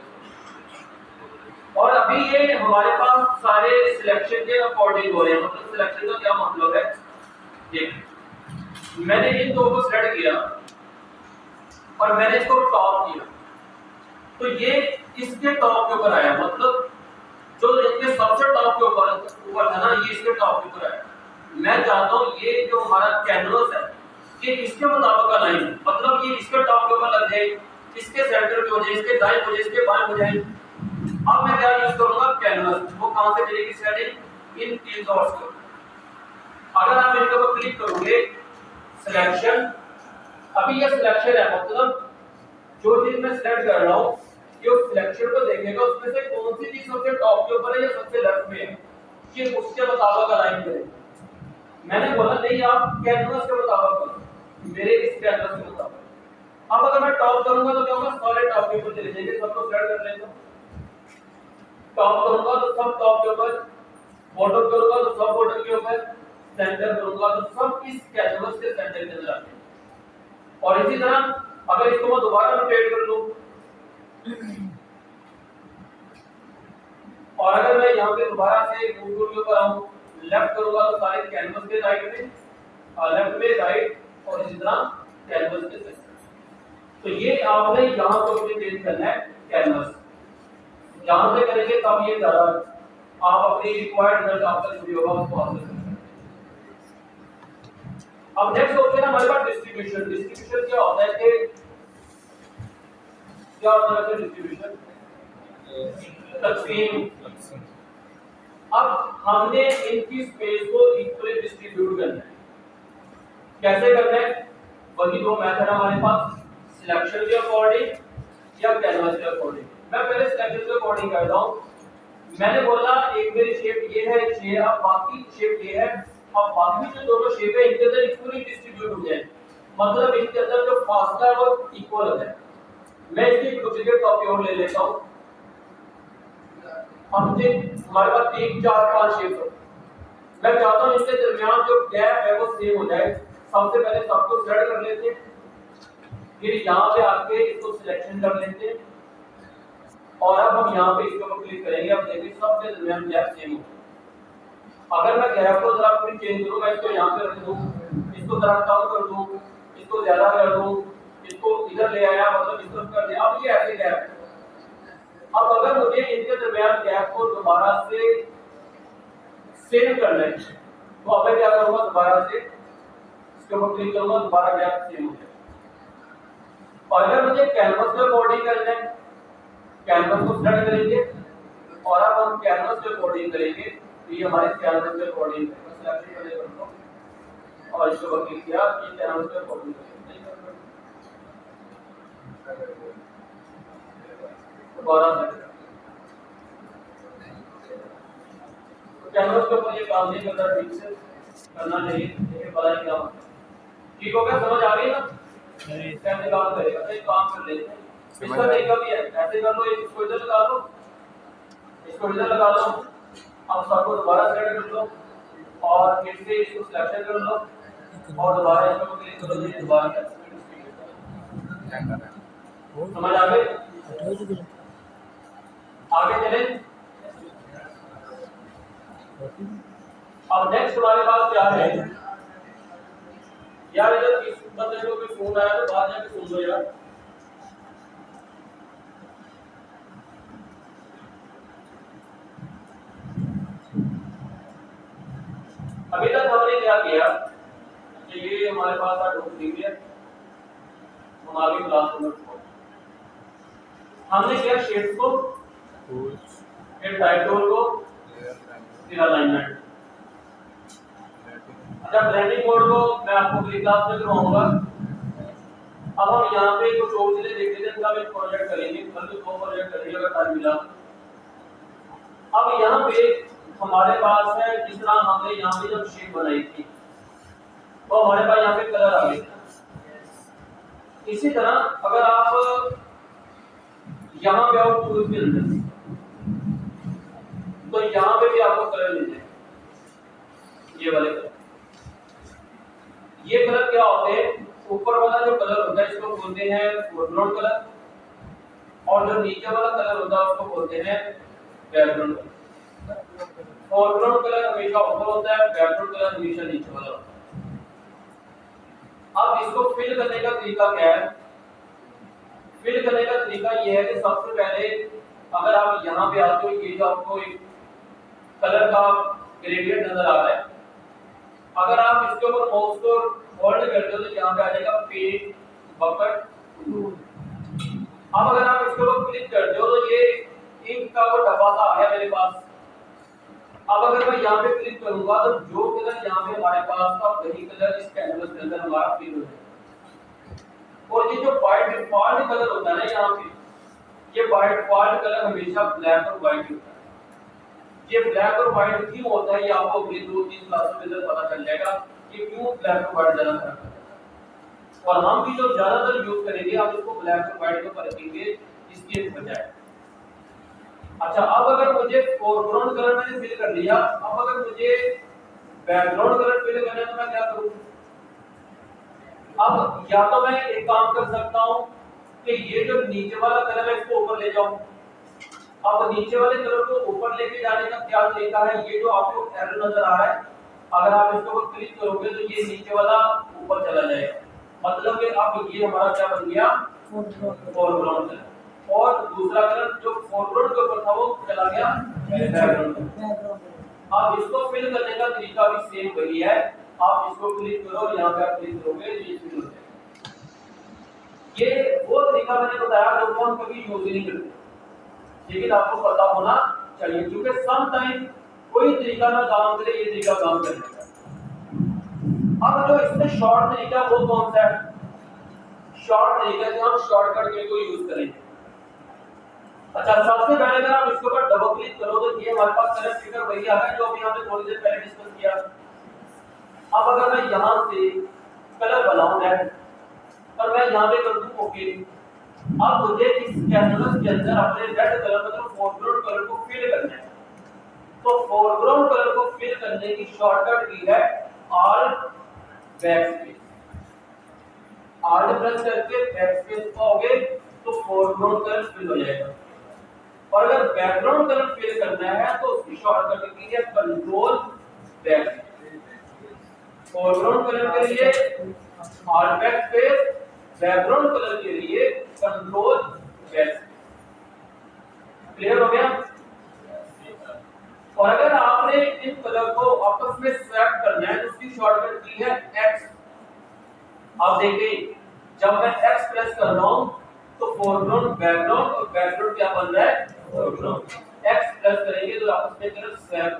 और अभी ये हमारे पास सारे सिलेक्शन के अकॉर्डिंग हो रहे हैं, मतलब सिलेक्शन का क्या मतलब है, देख मैंने इन दो को सेलेक्ट किया और मैंने इसको टॉप किया, तो ये इसके टॉप के ऊपर आया, मतलब जो इसके सबसे टॉप के ऊपर था ना, ये इसके टॉप के ऊपर आया। मैं चाहता हूँ ये जो हमारा कैनवस है ये इसके मुताबिक अलाइन है, मतलब ये इसके टॉप के ऊपर लग जाए, इसके सेंटर पे हो जाए, इसके दाएं हो जाए, इसके बाएं हो जाए। अब मैं क्या यूज करूंगा, कैनवस, वो कहां से मिलेगी सेटिंग, इन तीन डॉट्स को। अगर आप इनके ऊपर क्लिक करोगे, सिलेक्शन, अभी ये सिलेक्शन है, मतलब जो चीज मैं सिलेक्ट कर रहा हूँ ये उस सिलेक्शन को देखेगा, उसमें से कौन सी चीज सबसे टॉप के ऊपर है या सबसे लेफ्ट में है, ये उसके मुताबिक अलाइन करें। मैंने बोला नहीं, आप कैनवस के मुताबिक करो, मेरे इस कैनवस के मुताबिक। अब अगर मैं टॉप करूंगा तो क्या होगा, सारे टॉप के ऊपर चले जाएंगे, सबको सेलेक्ट कर लेंगे। टॉप करूंगा तो सब टॉप के ऊपर, बॉटम करूंगा तो सब बॉटम के ऊपर, सेंटर करूंगा तो सब इस कैनवस के सेंटर के अंदर आते हैं। और इसी तरह अगर इसको मैं दोबारा रोटेट कर लूं, और अगर मैं यहाँ पे दोबारा से मूव टूल के ऊपर आऊँ, लेफ्ट करूंगा तो सारे कैनवस के राइट में, लेफ्ट में राइट, और इसी तरह कैनवस के सेंटर। तो ये आपने यहाँ पर भी चेंज करना है कैनवस, यहाँ से करेंगे तब ये ज़्यादा आप अपनी रिक्वायर्ड रिजल्ट आपका जो भी होगा उसको हासिल कर सकते हैं। अब नेक्स्ट ऑप्शन है हमारे पास डिस्ट्रीब्यूशन। डिस्ट्रीब्यूशन क्या होता है कि क्या होता है डिस्ट्रीब्यूशन? तकसीम। अब हमने इनकी स्पेस को इक्वली डिस्ट्रीब्यूट करना है। कैसे करना है? वही दो मेथड हमारे पास, सिलेक्शन के अकॉर्डिंग या कैनवस के अकॉर्डिंग। मैं पहले सिलेक्शन के अकॉर्डिंग कर रहा हूं। मैंने बोला एक मेरी शेप ये है, एक शेप, अब बाकी शेप ये है, अब बाकी जो दोनों शेप है इनके अंदर इक्वली डिस्ट्रीब्यूट हो जाए, मतलब इनके अंदर जो फासला है वो इक्वल हो जाए। मैं इसकी डुप्लीकेट कॉपी और ले लेता हूं। अब हमारे पास 3 4 5 शेप है, मैं चाहता हूं इनके दरमियान जो गैप है वो सेम हो जाए। सबसे पहले सबको सेलेक्ट कर लेते हैं, फिर यहाँ पे आके इसको सिलेक्शन कर लेते हैं, और अब हम यहाँ पे इसके ऊपर क्लिक करेंगे। अब देखिए सबके दरमियान गैप सेम हो। अगर मैं गैप को जरा फिर चेंज करूँ, मैं इसको यहाँ पे रख दूँ, इसको जरा कम कर दूँ, इसको ज्यादा कर दूँ, इसको इधर ले आया, मतलब इसको कर दिया, अब ये ऐसे गैप है। अब अगर मुझे इनके दरमियान गैप को दोबारा से सेम करना है तो अब मैं क्या करूँगा, दोबारा से इसके ऊपर क्लिक करूँगा, दोबारा गैप सेम हो जाए। और अगर मुझे कैनवस के अकॉर्डिंग करना है, कैनवस को सेलेक्ट करेंगे, और अब हम कैनवस के अकॉर्डिंग करेंगे, तो ये हमारे कैनवस के अकॉर्डिंग सिलेक्शन कर लेता हूं और इसके ऊपर क्लिक किया, ये कैनवस के अकॉर्डिंग दोबारा से कैनवस के ऊपर ये काम नहीं करता, ठीक से करना चाहिए, ये पता नहीं क्या होता है। ठीक हो गया, समझ आ गई ना कैसे काम करेगा? तो एक काम कर लेते हैं, इसका तरीका भी है, ऐसे कर लो, इसको इधर लगा लो, इसको इधर लगा लो, अब सबको दोबारा सेलेक्ट कर लो और फिर से इसको सिलेक्शन कर लो और दोबारा इसको क्लिक करो, ये दोबारा समझ आ गई? आगे चले। अब नेक्स्ट हमारे पास क्या है यार, इधर इस बंदे को कोई फोन आया तो बाहर जाके सुन लो यार। अभी तक हमने क्या किया कि ये हमारे पास आ डॉक्यूमेंट है, हम आगे क्लास नंबर 4 हमने किया शेप्स को, फिर टाइप टूल को, फिर अलाइनमेंट। अच्छा, ब्लेंडिंग मोड को मैं आपको अगली क्लास में करवाऊंगा। अब हम यहाँ पे कुछ और चीजें देख लेते हैं, इनका भी प्रोजेक्ट करेंगे, कल तो 2 प्रोजेक्ट करेंगे अगर टाइम मिला। अब यहाँ पे हमारे पास है, जिस तरह हमने यहाँ पे जब शेप बनाई थी तो हमारे पास यहाँ पे कलर आ गए। इसी तरह अगर आप यहाँ पे आओ टूल के अंदर, तो यहाँ पे भी आपको कलर मिल जाए, ये वाले कलर। ये कलर क्या होते हैं? ऊपर वाला जो कलर होता है इसको बोलते हैं फोरग्राउंड कलर, और जो नीचे वाला कलर होता है उसको बोलते हैं बैकग्राउंड कलर। फोरग्राउंड कलर हमेशा ऊपर होता है, बैकग्राउंड कलर हमेशा नीचे वाला होता है। अब इसको फिल करने का तरीका क्या है? फिल करने का तरीका ये है कि सबसे पहले अगर आप यहाँ पे आते हो, ये जो आपको एक कलर का ग्रेडियंट नजर आ रहा है, अगर आप इसके ऊपर माउस को होल्ड करते हो तो यहाँ पे आ जाएगा पेंट बकेट टूल। अब अगर आप इसके ऊपर क्लिक करते हो तो ये इंक का वो डब्बा सा आ गया मेरे पास। अब अगर मैं यहाँ पे क्लिक करूंगा तो जो कलर यहाँ पे हमारे पास था वही कलर इस कैनवस के अंदर हमारा फिल हो जाएगा। और ये जो बाय डिफॉल्ट कलर होता है ना यहाँ पे, ये बाय डिफॉल्ट कलर हमेशा ब्लैक और व्हाइट होता है। ये ब्लैक और व्हाइट क्यों होता है ये आपको अगली 2-3 क्लासों के अंदर पता चल जाएगा कि क्यों ब्लैक और व्हाइट ज्यादा फर्क है। और हम भी जो ज्यादातर यूज करेंगे हम इसको ब्लैक और व्हाइट में रखेंगे इसकी बजाय। अच्छा, अब अगर मुझे फोरग्राउंड कलर मैंने फिल कर लिया, अब अगर मुझे बैकग्राउंड कलर फिल करना है तो मैं क्या करूं? अब या तो मैं एक काम कर सकता हूं कि ये जो नीचे वाला कलर है इसको ऊपर ले जाऊं, अब नीचे वाले कलर को ऊपर लेके जाने का क्या तरीका है, ये जो आपको एरो नजर आ रहा है, अगर आप इसको क्लिक करोगे तो ये नीचे वाला ऊपर चला जाएगा, मतलब कि अब ये हमारा क्या बन गया, फोरग्राउंड कलर। और दूसरा कलर जो फोरग्राउंड के ऊपर था वो चला गया बैकग्राउंड। अब इसको फिल करने का तरीका भी सेम वही है, आप इसको क्लिक करो, यहाँ पे आप क्लिक करोगे तो ये फिल हो जाएगा। ये वो तरीका मैंने बताया जो हम कभी यूज नहीं करते, लेकिन आपको पता होना चाहिए, क्योंकि सम टाइम कोई तरीका ना काम करे, ये तरीका काम करेगा। अब जो इसमें शॉर्ट तरीका वो कौन सा है, शॉर्ट तरीका से हम शॉर्टकट के को यूज करेंगे। अच्छा, सबसे पहले अगर आप इसके ऊपर डबल क्लिक करो तो ये हमारे पास कलर फिगर वही आ गया जो अभी हमने थोड़ी देर पहले डिस्कस किया। अब अगर मैं यहां से कलर बनाऊं रेड और मैं यहां पे कर दूं ओके, अब मुझे इस कैनवस के अंदर अपने रेड कलर मतलब फोरग्राउंड कलर को फिल करना है। तो फोरग्राउंड कलर को फिल करने की शॉर्टकट की है ऑल्ट बैकस्पेस। ऑल्ट प्रेस करके बैकस्पेस पाओगे तो फोरग्राउंड कलर फिल हो जाएगा। और अगर बैकग्राउंड कलर फिल करना है तो उसकी शॉर्टकट की है कंट्रोल बैकस्पेस। फोरग्राउंड कलर के लिए ऑल्ट बैकस्पेस, बैकग्राउंड कलर के लिए कंट्रोल बैकस्पेस। क्लियर हो गया। और अगर आपने इन कलर को आपस में स्वैप करना है तो उसकी शॉर्टकट की है एक्स। आप देखिए जब मैं एक्स प्रेस कर रहा हूं तो फोरग्राउंड बैकग्राउंड और बैकग्राउंड क्या बन रहा है, फोरग्राउंड। एक्स प्रेस करेंगे तो आपस में कलर स्वैप।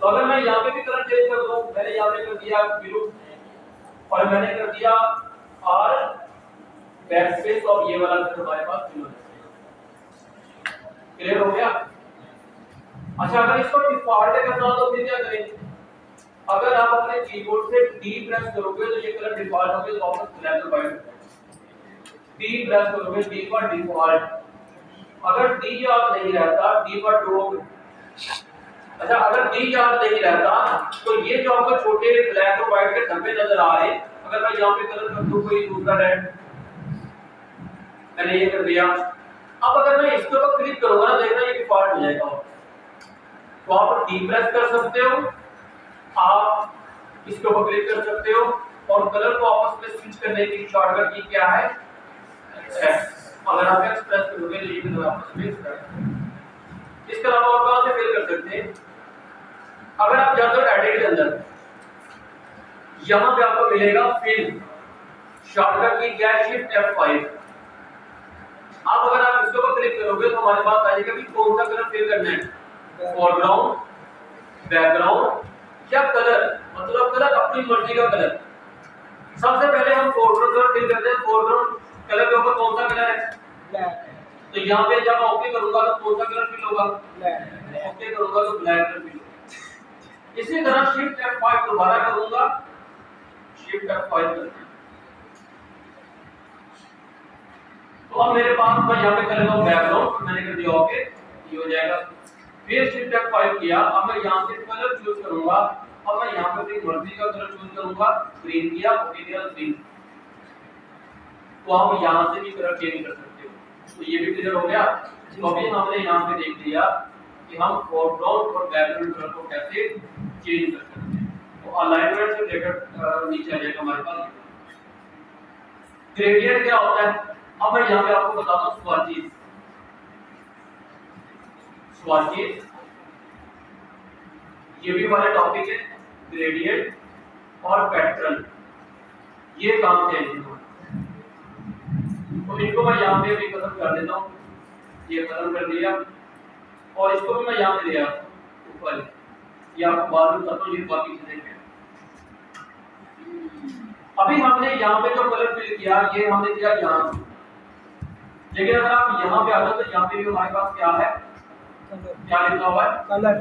तो अगर मैं यहां पे भी कलर चेंज कर दूं, मैंने यहां पे कर दिया ब्लू और मैंने कर दिया आर बैकस्पेस और ये वाला कलर हमारे पास ब्लू है। क्लियर हो गया। अच्छा, अगर इसको डिफॉल्ट करना हो तो फिर क्या करेंगे, अगर आप अपने कीबोर्ड से डी प्रेस करोगे तो ये कलर डिफॉल्ट हो गया, वापस ब्लैक और व्हाइट। डी प्रेस करोगे, डी फॉर डिफॉल्ट। अगर डी याद नहीं रहता, डी फॉर ड्रॉप। अच्छा, अगर डी याद नहीं रहता तो ये जो आपको छोटे ब्लैक और व्हाइट के धब्बे नजर आ रहे हैं, अगर मैं यहां पे कलर कर दूं कोई दूसरा रेड, मैंने ये कर दिया। अब अगर मैं इसके ऊपर क्लिक करूंगा ना, देखना ये डिफॉल्ट हो जाएगा। तो आप डी प्रेस कर सकते हो, आप इसके ऊपर क्लिक कर सकते हो और कलर को आपस में स्विच करने की शॉर्टकट की क्या है, एक्स। अगर आप एक्स प्रेस करोगे तो ये कलर आपस में स्विच कर। इसके अलावा और कहां से फिल कर सकते हैं, अगर आप जाते हो एडिट के अंदर, यहां पे आपको मिलेगा फिल, शॉर्टकट की क्या है, शिफ्ट F5। अब अगर आप इसके ऊपर क्लिक करोगे तो हमारे पास आएगा कि कौन सा कलर फिल करना है, फोरग्राउंड, बैकग्राउंड या कलर, मतलब कलर अपनी मर्जी का कलर। सबसे पहले हम फोरग्राउंड कलर फिल करते हैं। फोरग्राउंड कलर के ऊपर कौन सा कलर है, ब्लैक। तो यहाँ पे जब ओके करूंगा तो कौन सा कलर फिल होगा, ब्लैक। ओके करूंगा तो ब्लैक कलर फिल होगा। इसी तरह शिफ्ट F5 दोबारा करूंगा, शिफ्ट F5 करते हैं तो अब मेरे पास मैं यहाँ पे कलर का बैकग्राउंड मैंने कर दिया ओके, ये हो जाएगा। फिर शिफ्ट F5 किया, अब मैं यहाँ से कलर चूज करूंगा। अब मैं यहाँ पे अपनी मर्जी का कलर चूज करूंगा, ग्रीन किया, ओके किया, ग्रीन। तो आप यहाँ से भी कलर चेंज कर सकते हो। तो ये भी क्लियर हो गया। तो अभी हमने यहाँ पे देख लिया कि हम फोरग्राउंड और बैकग्राउंड कलर को कैसे चेंज कर सकते हैं। तो अलाइनमेंट से रिलेटेड नीचे आ जाएगा हमारे पास ग्रेडियंट क्या होता है। अब मैं यहाँ पे आपको बताता हूँ स्वाचेस। स्वाचेस ये भी हमारे टॉपिक है, ग्रेडियंट और पैटर्न, ये काम से है। तो इनको मैं यहाँ पे भी खत्म कर देता हूँ, ये खत्म कर दिया और इसको भी मैं यहाँ पे दिया ऊपर, ये आपको बाद में बताता हूँ ये बाकी चीजें क्या। अभी हमने यहाँ पे जो कलर फिल किया ये हमने किया यहाँ से, लेकिन अगर आप यहाँ पे आ जाओ तो यहाँ पे भी हमारे पास क्या है, क्या लिखा हुआ है, कलर।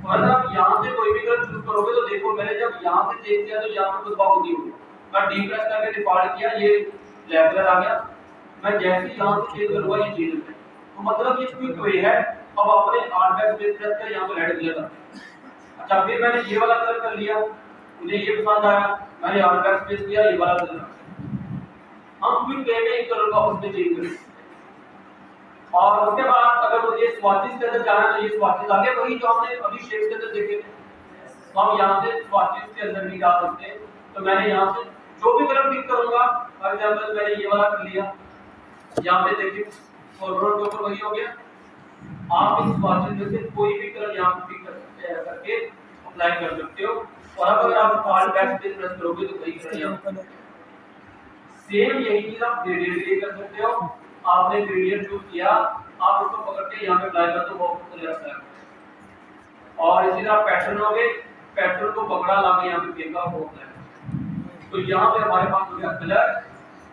और अगर आप यहाँ से कोई भी कलर चूज करोगे तो देखो मैंने जब यहाँ से चेंज किया तो यहाँ पे कुछ बात नहीं हुई। मैं डी प्रेस करके डिफॉल्ट किया, ये ब्लैक कलर आ गया। मैं जैसे ही यहाँ से चेंज करूंगा ये चेंज होता है। तो मतलब ये क्विक वे है। अब अपने आर्ट बैक प्रेस कर यहाँ पे रेड कलर का। अच्छा, फिर मैंने ये वाला कलर कर लिया, मुझे ये पसंद आया, मैंने आर्ट बैक प्रेस किया, ये वाला कलर। हम क्विक वे में इन कलर को आपस में चेंज करेंगे। और उसके बाद अगर मुझे स्वाचिस के अंदर जाना है तो ये स्वाचिस आ गया, वही जो हमने अभी शेप के अंदर देखे थे। तो हम यहाँ से स्वाचिस के अंदर भी जा सकते हैं। तो मैंने यहाँ से जो भी कलर पिक करूंगा, फॉर एग्जाम्पल मैंने ये वाला कर लिया, यहाँ पे देखिए फॉरवर्ड के ऊपर वही हो गया। आप इस स्वाचिस में से कोई भी कलर यहाँ पे पिक करके अप्लाई कर सकते हो। और अब अगर आप ऑल बैक पे प्रेस करोगे तो वही कलर यहाँ सेम यही चीज आप ग्रेडियंट के कर सकते हो। आपने ग्रेडियंट चूज किया, आप उसको पकड़ के यहाँ पे अप्लाई कर दो, वो कलर आता है। और इसी तरह पैटर्न हो गए, पैटर्न को पकड़ा लाके यहाँ पे फेंका, वो होता है। तो यहाँ पे हमारे पास हो गया कलर,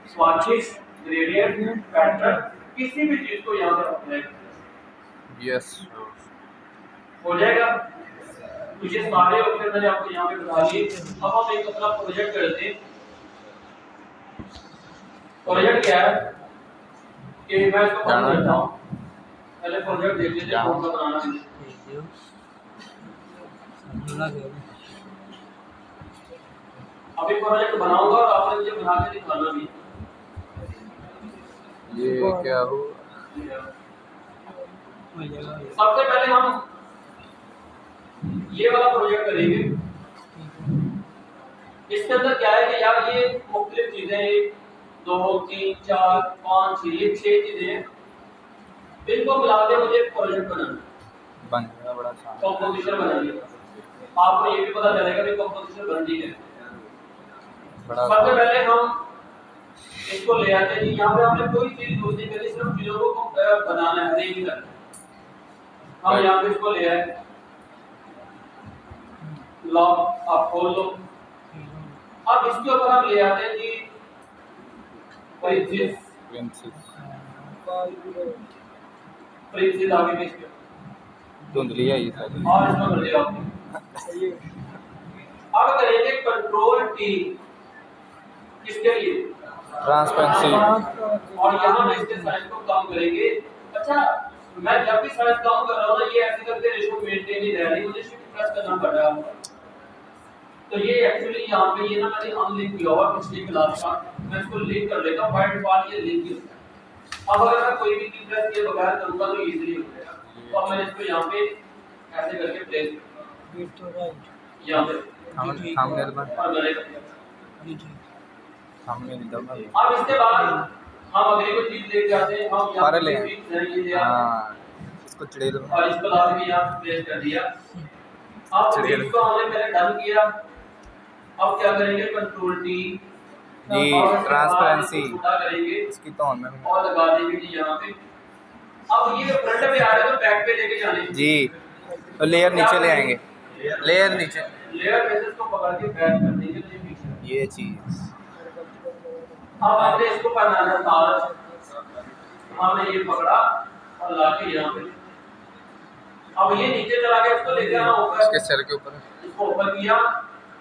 स्वाचिस, ग्रेडियंट, पैटर्न, किसी भी चीज को यहाँ पे अप्लाई कर यस हो जाएगा। तो ये सारे ऑप्शन मैंने आपको यहाँ पे बता दिए। अब हम एक अपना प्रोजेक्ट करते हैं। प्रोजेक्ट क्या है कि मैं इसको बंद करता हूँ। पहले प्रोजेक्ट देख लेते हैं कौन सा बनाना है। अभी प्रोजेक्ट बनाऊंगा और आपने मुझे बना के दिखाना भी। ये क्या हो, सबसे पहले हम ये वाला प्रोजेक्ट करेंगे। इसके अंदर क्या है कि यार ये मुख्तलिफ चीजें, 1 2 3 4 5 6 ये 6 चीजें हैं, इनको मिला के मुझे प्रोजेक्ट बनाना बन गया बड़ा सा। कंपोजिशन बनानी है। आपको ये भी पता चलेगा कि कंपोजिशन बनती है। सबसे पहले हम इसको ले आते हैं। यहाँ पे हमने कोई चीज यूज नहीं करी, सिर्फ चीजों को बनाना है, अरेंज करना है। हम यहाँ पे इसको ले आए, लॉक आप खोल लो। अब इसके ऊपर हम ले आते हैं जी प्रिंसेस आगे इसके धुंधली है ये सारी। और इसमें कर दिया अब करेंगे कंट्रोल टी, किसके लिए, ट्रांसपेरेंसी। और यहाँ पे इसके साइज को कम करेंगे। अच्छा, मैं जब भी साइज कम कर रहा हूँ ना, ये ऐसे करके रेशो मेंटेन ही रह रही, मुझे शिफ्ट प्रेस करना पड़ रहा है। तो ये एक्चुअली यहाँ पे ये ना मैंने अनलिंक किया हुआ पिछली क्लास का, मैं इसको लिंक कर लेता हूँ। बाय डिफॉल्ट ये लिंक ही होता है। अब अगर मैं कोई भी की प्रेस किए बगैर करूँगा तो इजीली हो जाएगा। तो अब मैं इसको यहाँ पे ऐसे करके प्लेस यहाँ पे सामने दबा। अब इसके बाद हम अगली कोई चीज लेके आते हैं। हम यहाँ ले इसको चिड़े लो और इसको लाके भी यहाँ प्लेस कर दिया। अब इसको हमने पहले डन किया। अब क्या करेंगे, कंट्रोल टी जी, ट्रांसपेरेंसी करेंगे इसकी टोन में और लगा देंगे जी यहाँ पे। अब ये फ्रंट पे आ रहे तो बैक पे लेके जाने जी, तो लेयर नीचे ले आएंगे, लेयर नीचे, लेयर बेसिस को पकड़ के बैक कर देंगे तो ये पीछे। ये चीज अब हमने इसको पहनाना तार, हमने ये पकड़ा और लाके यहाँ पे, अब ये नीचे चला गया, इसको लेके आना ऊपर, इसके सर के ऊपर, इसको ऊपर किया,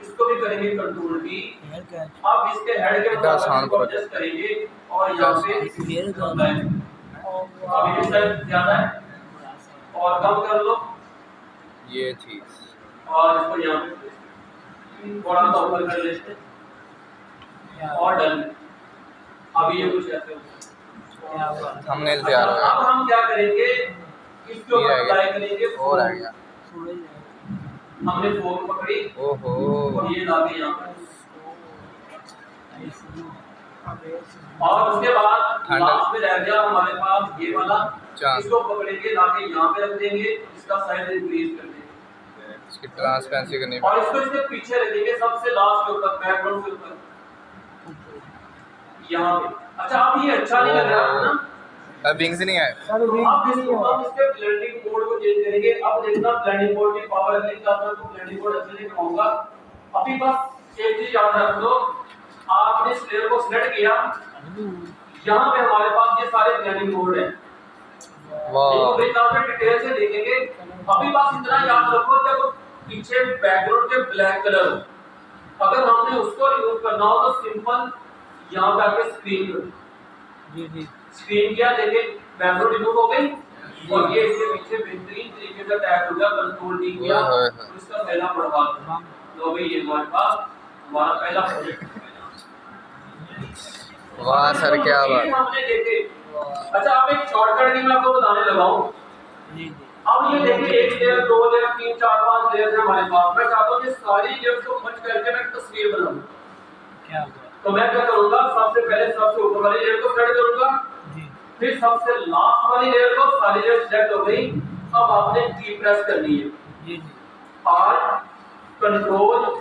इसको भी करेंगे कंट्रोल टी। अब इसके हेड के ऊपर एडजस्ट करेंगे और यहाँ पे अभी भी साइज ज्यादा है और कम कर लो ये चीज, और इसको यहाँ पे थोड़ा सा ऊपर कर लेते हैं और डन। अब ये कुछ ऐसे थंबनेल तैयार हो गया। अब हम क्या करेंगे, इसके ऊपर अप्लाई करेंगे और आ गया। हमने फोन पकड़ी ओहो और ये लाके यहाँ पे, और उसके बाद लास्ट में रह गया हमारे पास ये वाला, इसको पकड़ेंगे लाके यहाँ पे रख देंगे, इसका साइज इंक्रीज कर देंगे, इसकी ट्रांसपेरेंसी करनी और इसको इसके पीछे रखेंगे सबसे लास्ट के ऊपर, बैकग्राउंड के ऊपर यहाँ पे। अच्छा, अब ये अच्छा नहीं लग रहा है ना, अब विंग्स नहीं आए। अब इसको हम इसके ब्लेंडिंग मोड को चेंज करेंगे। अब देखना ब्लेंडिंग मोड की पावर अगली क्लास में तो ब्लेंडिंग मोड अच्छे से दिखाऊंगा। अभी बस एक चीज याद रख लो, आपने इस लेयर को सिलेक्ट किया, यहाँ पे हमारे पास ये सारे ब्लेंडिंग मोड हैं। वाह, एक क्लास में डिटेल से देखेंगे। अभी बस इतना याद रखो, जब पीछे बैकग्राउंड के ब्लैक कलर, अगर हमने उसको रिमूव करना हो तो सिंपल यहाँ पे आके स्क्रीन कर, स्क्रीन क्या देखे, बैकग्राउंड रिमूव हो गई और ये इसके पीछे बेहतरीन तरीके से टैग हो गया, कंट्रोल डी किया, इसका पहला बढ़वा लो भाई, ये हमारे पास हमारा पहला प्रोजेक्ट। वाह सर, क्या बात। हमने देखे अच्छा, अब एक शॉर्टकट की मैं आपको बताने लगा हूँ। जी जी अब ये देखिए, एक लेयर, दो लेयर, तीन, चार, पांच लेयर है हमारे पास। मैं चाहता हूँ कि सारी लेयर को मर्ज करके मैं एक तस्वीर बनाऊं। क्या हुआ? तो मैं क्या करूंगा, सबसे पहले सबसे ऊपर वाली लेयर को सेलेक्ट करूंगा, जी फिर सबसे लास्ट वाली लेयर को, सारी लेयर सेलेक्ट हो गई। अब आपने की प्रेस करनी है, जी जी आल्ट कंट्रोल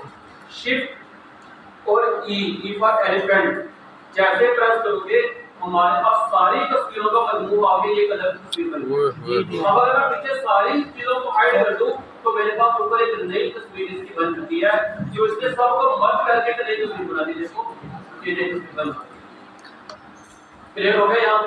शिफ्ट और ई फॉर एलिफेंट। जैसे प्रेस करोगे हमारे पास सारी तस्वीरों का मजमू आगे ये कलर की तस्वीर बन गई। जी जी अब अगर मैं पीछे सारी चीजों को हाइड कर दूं तो मेरे पास ऊपर एक नई तस्वीर इसकी बन चुकी है, जो इसके सबको मर्ज करके एक नई तस्वीर बना दी। देखो ये नई तस्वीर बन गई। क्लियर हो गया यहाँ?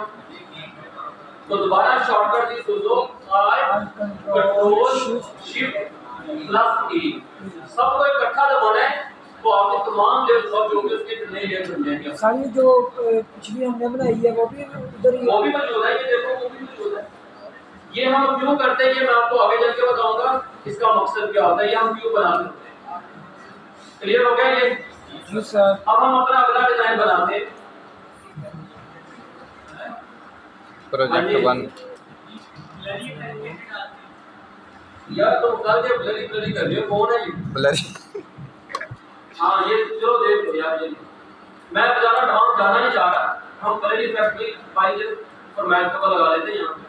तो दोबारा शॉर्टकट की सुन लो, आल्ट कंट्रोल शिफ्ट प्लस ई, सबको इकट्ठा दबाना है तो आपके तमाम लेयर सब जो होंगे उसके नए लेयर बन जाएंगे। सारी जो पिछली हमने बनाई है वो भी उधर ही वो भी मौजूद है, ये देखो वो भी मौजूद है। ये हम क्यों करते हैं ये मैं आपको आगे चल के बताऊंगा, इसका मकसद क्या होता है, ये हम क्यों बनाते हैं। क्लियर हो गया ये? जी सर। अब हम अपना अगला डिजाइन बनाते हैं। प्रोजेक्ट 1 यार तुम कल के ब्लरी ब्लरी कर रहे हो, कौन है ये? ब्लरी हाँ ये चलो देख लो यार, ये मैं ज्यादा ढांक जाना नहीं चाह रहा, हम ब्लरी फैक्ट्री फाइल फॉर्मेट को लगा लेते हैं यहाँ पे।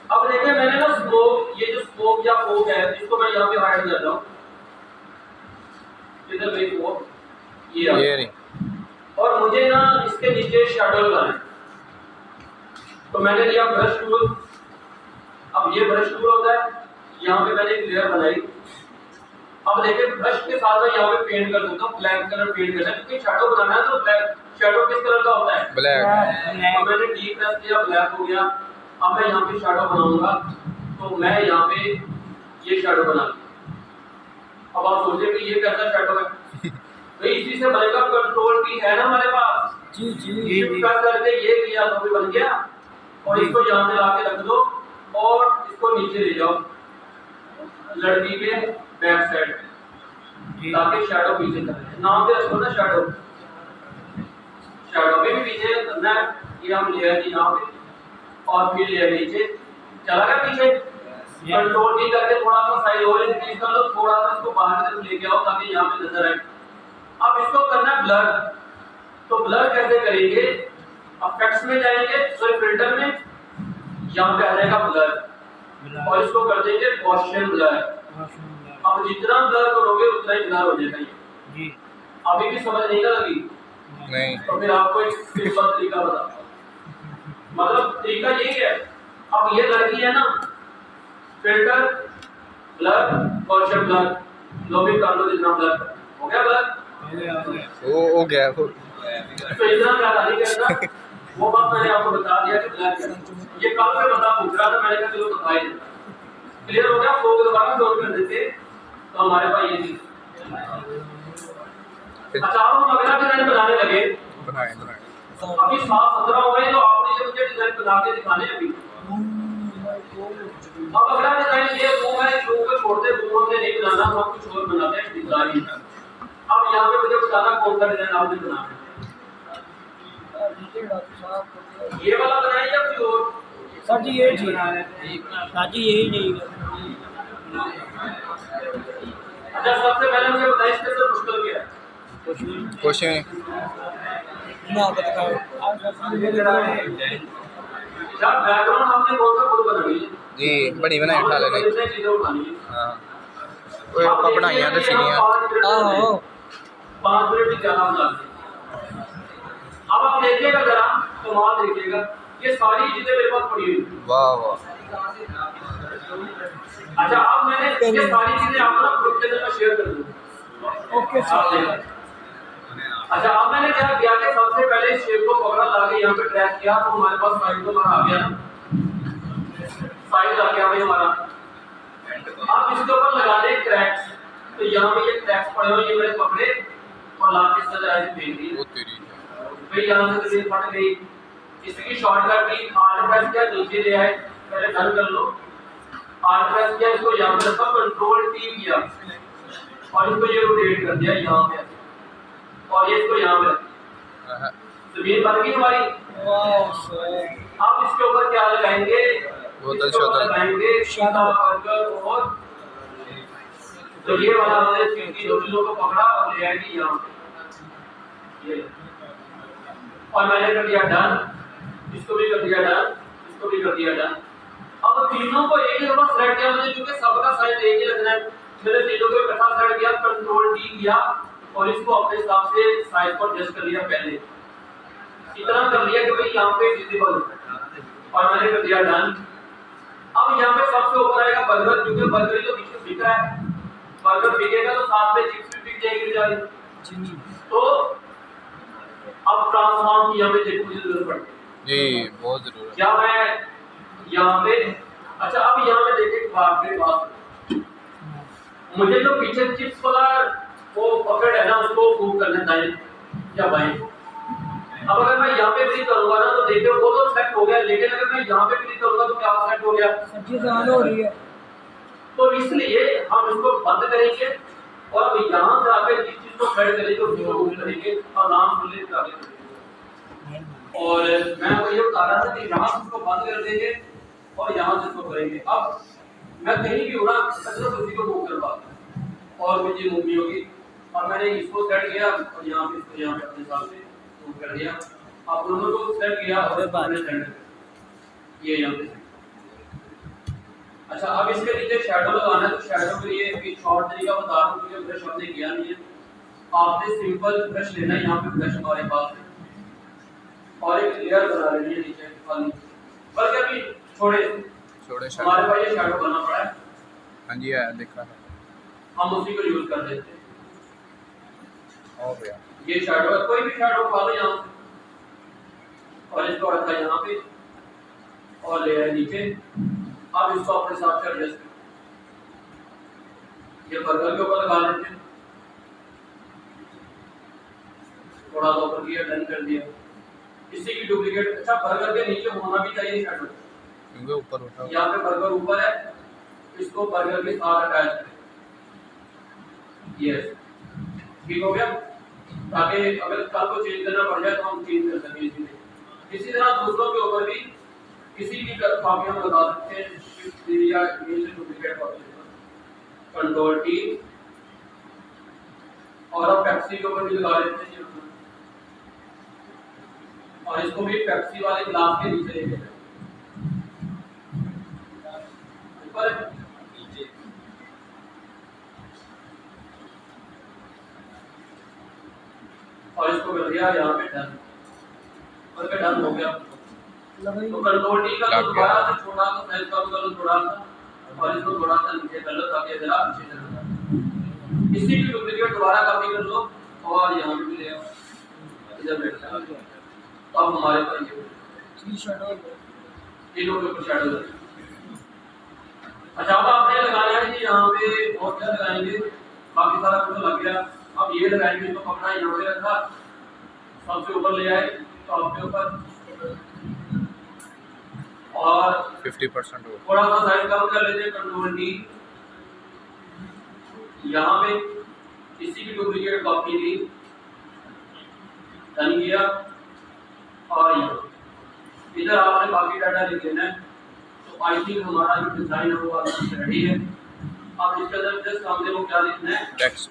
अब देखिए मैंने ना स्मोक, ये जो स्मोक या फोक है इसको मैं यहाँ पे हाइड कर रहा हूँ। इधर गई फोक, ये नहीं, और मुझे ना इसके नीचे शैडो लगाना है, तो मैंने लिया ब्रश टूल। अब ये ब्रश टूल होता है, यहाँ पे मैंने एक लेयर बनाई। अब देखिए ब्रश के साथ मैं यहाँ पे पेंट कर देता हूँ, ब्लैक कलर पेंट करना है क्योंकि शैडो बनाना है। तो ब्लैक शैडो किस कलर का होता है? ब्लैक। अब मैंने डी प्रेस किया, ब्लैक हो गया। अब मैं यहाँ पे शैडो बनाऊंगा, तो मैं यहाँ पे ये शैडो बना लिया। अब आप सोचे कि ये कैसा शैडो है? तो इसी से बनेगा, कंट्रोल की है ना हमारे पास, जी जी शिफ्ट प्रेस करके ये किया तो भी बन गया। और इसको यहाँ पे लाके रख दो और इसको नीचे ले जाओ लड़की के बैक साइड ताकि शैडो पीछे करे। नाम पे रखो ना शैडो, शैडो भी पीछे करना है। ये हम लेयर की यहाँ पे और फिर लेयर नीचे चला गया पीछे। कंट्रोल की करके थोड़ा सा साइज और इंक्रीज कर लो, थोड़ा सा इसको बाहर की तरफ लेके आओ ताकि यहाँ पे नजर आए। अब इसको करना है ब्लर, तो ब्लर कैसे करेंगे? इफेक्ट्स में जाएंगे, सॉरी फिल्टर में, यहाँ पे आ जाएगा ब्लर और इसको कर देंगे गॉसियन ब्लर। अब जितना ब्लर करोगे उतना ही ब्लर हो जाएगा ये। जी अभी भी समझ नहीं लगी? नहीं, तो फिर आपको एक सिंपल तरीका बताता हूं। मतलब तरीका यही है, अब ये लड़की है ना, फिल्टर ब्लर गॉसियन ब्लर, लो भी कर लो जितना ब्लर हो गया ब्लर। वो हो गया वो। तो इतना ज्यादा नहीं करना, वो बात मैंने आपको बता दिया कि ब्लैक है। ये कल से बता पूछ रहा था, मैंने कहा चलो बता ही देता। क्लियर हो गया? फोक दोबारा डोर कर देते तो हमारे पास ये थी। अच्छा अब हम अगला डिजाइन बनाने लगे। बनाए अभी 7-17 हो गए, तो आपने ये मुझे डिजाइन बना के दिखाने अभी। अब अगला डिजाइन ये वो है, जो को छोड़ते दूरों से नहीं बनाना, हम कुछ और बनाते हैं डिजाइन। अब यहाँ पे मुझे बताना कौन सा डिजाइन आपने बनाना है। ये वाला बनाइए या कोई और? सर जी ये ठीक है। हाँ जी यही नहीं अच्छा सबसे पहले मुझे बताइए इसके अंदर मुश्किल क्या है? कुछ नहीं। ना बताओ यार बैकग्राउंड हमने कौन सा खुद बनानी है? जी बड़ी बनाई उठा लेने। कितने चीजें उठानी है? हाँ वो आप बनाइयां तो सीढ़ियाँ। हाँ 5 मिनट की ज्यादा बनाते हैं। अब आप देखिएगा जरा, कमाल देखिएगा, ये सारी चीजें मेरे पास पड़ी हुई। वाह वाह। अच्छा अब मैंने ये सारी चीजें आपको ना ग्रुप के अंदर शेयर कर दूँ। Okay sir. अच्छा अब मैंने क्या किया कि सबसे पहले इस शेप को पकड़ा, लाके यहाँ पे ट्रैक किया तो हमारे पास साइड को आ गया ना, साइड आ गया भाई हमारा। अब इसके ऊपर लगा दे क्रैक्स, तो यहाँ पे ये क्रैक्स पड़े हुए, ये मैंने पकड़े और लाके इस तरह से फेंक दिए। वो तेरी भाई यहाँ से किसी फट गई, इसकी शॉर्टकट की आल्ट प्रेस किया, नीचे ले आए, पहले डन कर लो। आल्ट प्रेस किया, इसको यहाँ पे रखा, कंट्रोल टी किया और इसको ये रोटेट कर दिया यहाँ पे, और ये इसको यहाँ पे रखा। जमीन बन गई हमारी। वाह सर। अब इसके ऊपर क्या लगाएंगे? बोतल इसके ऊपर शोतल। लगाएंगे शीशा, बर्गर और तो ये वाला हमने तीनों चीजों को पकड़ा और ले आएगी यहाँ पे ये, और मैंने कर दिया डन, इसको भी कर दिया डन, इसको भी कर दिया डन। अब तीनों को एक ही दफा सेलेक्ट किया मैंने, क्योंकि सबका साइज एक ही लगना है। मैंने तीनों को इकट्ठा सेलेक्ट किया, कंट्रोल डी किया और इसको अपने हिसाब से साइज को एडजस्ट कर लिया। पहले इतना कर लिया कि भाई यहाँ पे विजिबल और मैंने कर दिया डन। अब यहाँ पे सबसे ऊपर आएगा बर्गर, क्योंकि बर्गर जो पीछे दिख रहा है, बर्गर बिकेगा तो साथ में चिप्स भी बिक जाएगी बेचारी। तो अब ट्रांसफॉर्म की यहाँ पे देखो मुझे जरूरत पड़ती है जी, बहुत जरूरत है। क्या मैं यहाँ पे, अच्छा अब यहाँ पे देखें वाकई बात, मुझे जो पीछे चिप्स वाला वो पकड़ है ना, उसको मूव करना दाएं या बाएं। अब अगर मैं यहाँ पे क्लिक करूंगा ना तो देखिए वो तो सेट हो गया, लेकिन अगर मैं यहाँ पे क्लिक करूंगा तो क्या सेट हो गया? सब्जी दाल हो रही है। तो इसलिए हम इसको बंद करेंगे और अब यहाँ से आकर जिस चीज को सेट करेंगे उसको मूव करेंगे और नाम सुनिए करेंगे। और मैं आपको ये बता रहा था कि यहाँ से इसको बंद कर देंगे और यहाँ से इसको करेंगे। अब मैं कहीं भी उड़ा कचरा उसी को मूव कर पाता और मुझे मूव नहीं होगी। और मैंने इसको सेट किया और यहाँ पे इसको यहाँ पे अपने हिसाब से मूव कर दिया। आप दोनों को सेट किया और मैंने सेट ये यहाँ पे। अच्छा अब इसके नीचे शैडो लगाना है, तो शैडो के लिए एक शॉर्ट तरीका बता रहा हूँ, क्योंकि ब्रश हमने किया नहीं है। आपने सिंपल ब्रश लेना है, यहाँ पे ब्रश हमारे पास है और एक लेयर बना लेनी है नीचे वाली, बल्कि अभी छोड़े हमारे पास ये शैडो करना पड़ा है। हाँ जी, है देखा है, हम उसी को यूज कर देते हैं। हो गया। ये शैडो है, कोई भी शैडो उठा लो यहाँ से और इसको रखा यहाँ पे और लेयर नीचे। अब इसको अपने हिसाब से एडजस्ट करो। ये बर्गर के ऊपर लगा लेते हैं, थोड़ा सा ऊपर किया, डन कर दिया। इसी की डुप्लीकेट, अच्छा बर्गर के नीचे होना भी चाहिए शैडो, क्योंकि ऊपर उठा यहाँ पे बर्गर ऊपर है, इसको बर्गर के साथ अटैच करें। यस, ठीक हो गया, ताकि अगर कल को चेंज करना पड़ जाए तो हम चेंज कर सकें इसीलिए। इसी तरह दूसरों के ऊपर भी किसी भी कॉपी हम लगा सकते हैं, शिफ्ट या ये से डुप्लीकेट कॉपी, कंट्रोल टी और अब पेप्सी के ऊपर भी लगा लेते हैं और इसको भी पेप्सी वाले ग्लास के नीचे लेके जाए ऊपर नीचे। और इसको कर दिया यहाँ पे डन, और पे डन हो गया। तो कंट्रोल टी का तो दोबारा से छोटा सा साइज कम कर लो थोड़ा सा और इसको थोड़ा सा नीचे कर लो ताकि जरा अच्छे से लगे। इसी की डुप्लीकेट दोबारा कॉपी कर लो और यहाँ पे भी ले आओ, इधर बैठ जाओ। तो अब हमारे पास ये शैडो तीनों के ऊपर शैडो लगे। अच्छा अब आपने लगाना है कि यहाँ पे और क्या लगाएंगे, बाकी सारा कुछ लग गया। अब ये लगाएंगे, तो पकड़ा यहाँ पे रखा, सबसे ऊपर ले आए तो आपके ऊपर और 50% हो। थोड़ा सा साइज कम कर लेते हैं, कंट्रोल डी, यहाँ पे इसी की डुप्लीकेट कॉपी दी, डन किया और यहाँ इधर आपने बाकी डाटा लिख देना है। तो आई थिंक हमारा जो डिजाइन है वो रेडी है। अब इसके अंदर जस्ट हमने वो क्या लिखना है, टेक्स्ट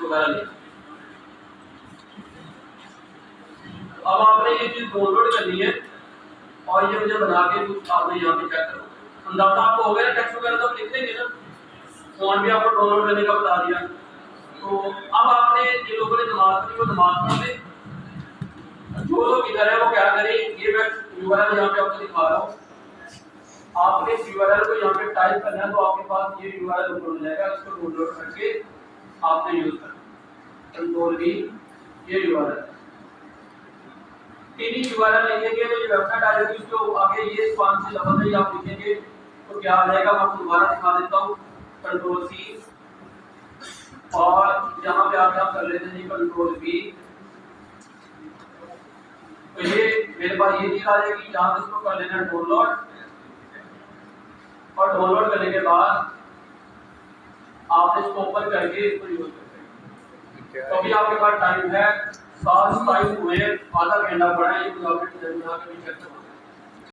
वगैरह लिखना। अब आपने ये चीज डाउनलोड करनी है और ये मुझे बना के कुछ आपने यहाँ पे चेक करो, अंदाजा आपको हो गया। टेक्स्ट वगैरह तो लिख देंगे ना, फोन भी आपको डाउनलोड करने का बता दिया। तो अब आपने ये लोगों ने नमाज पढ़ी, वो नमाज पढ़ ले, जो लोग इधर है वो क्या करें, ये मैं यूआरएल यहाँ पे आपको दिखा रहा हूँ। आपने इस यूआरएल को यहाँ पे टाइप करना है तो आपके पास ये यूआरएल ऊपर मिल जाएगा, इसको डाउनलोड करके आपने यूज करना। कंट्रोल वी, ये यूआरएल तीन यूआरएल लिखेंगे तो ये वेबसाइट आ जाएगी। उसको आगे ये 5 से लफज है आप लिखेंगे तो क्या आ जाएगा, मैं आपको दोबारा दिखा देता हूँ। कंट्रोल सी और यहाँ पे आके आप कर लेते हैं कंट्रोल वी, तो ये मेरे पास ये चीज आ जाएगी। यहाँ से इसको कर लेना डाउनलोड और डाउनलोड करने के बाद आप इसको ओपन करके इसको यूज करते हैं। तो अभी आपके पास टाइम है साल टाइम हुए आधा घंटा पड़ा है, ये गुलाब के डिजाइन बना के भी चेक करना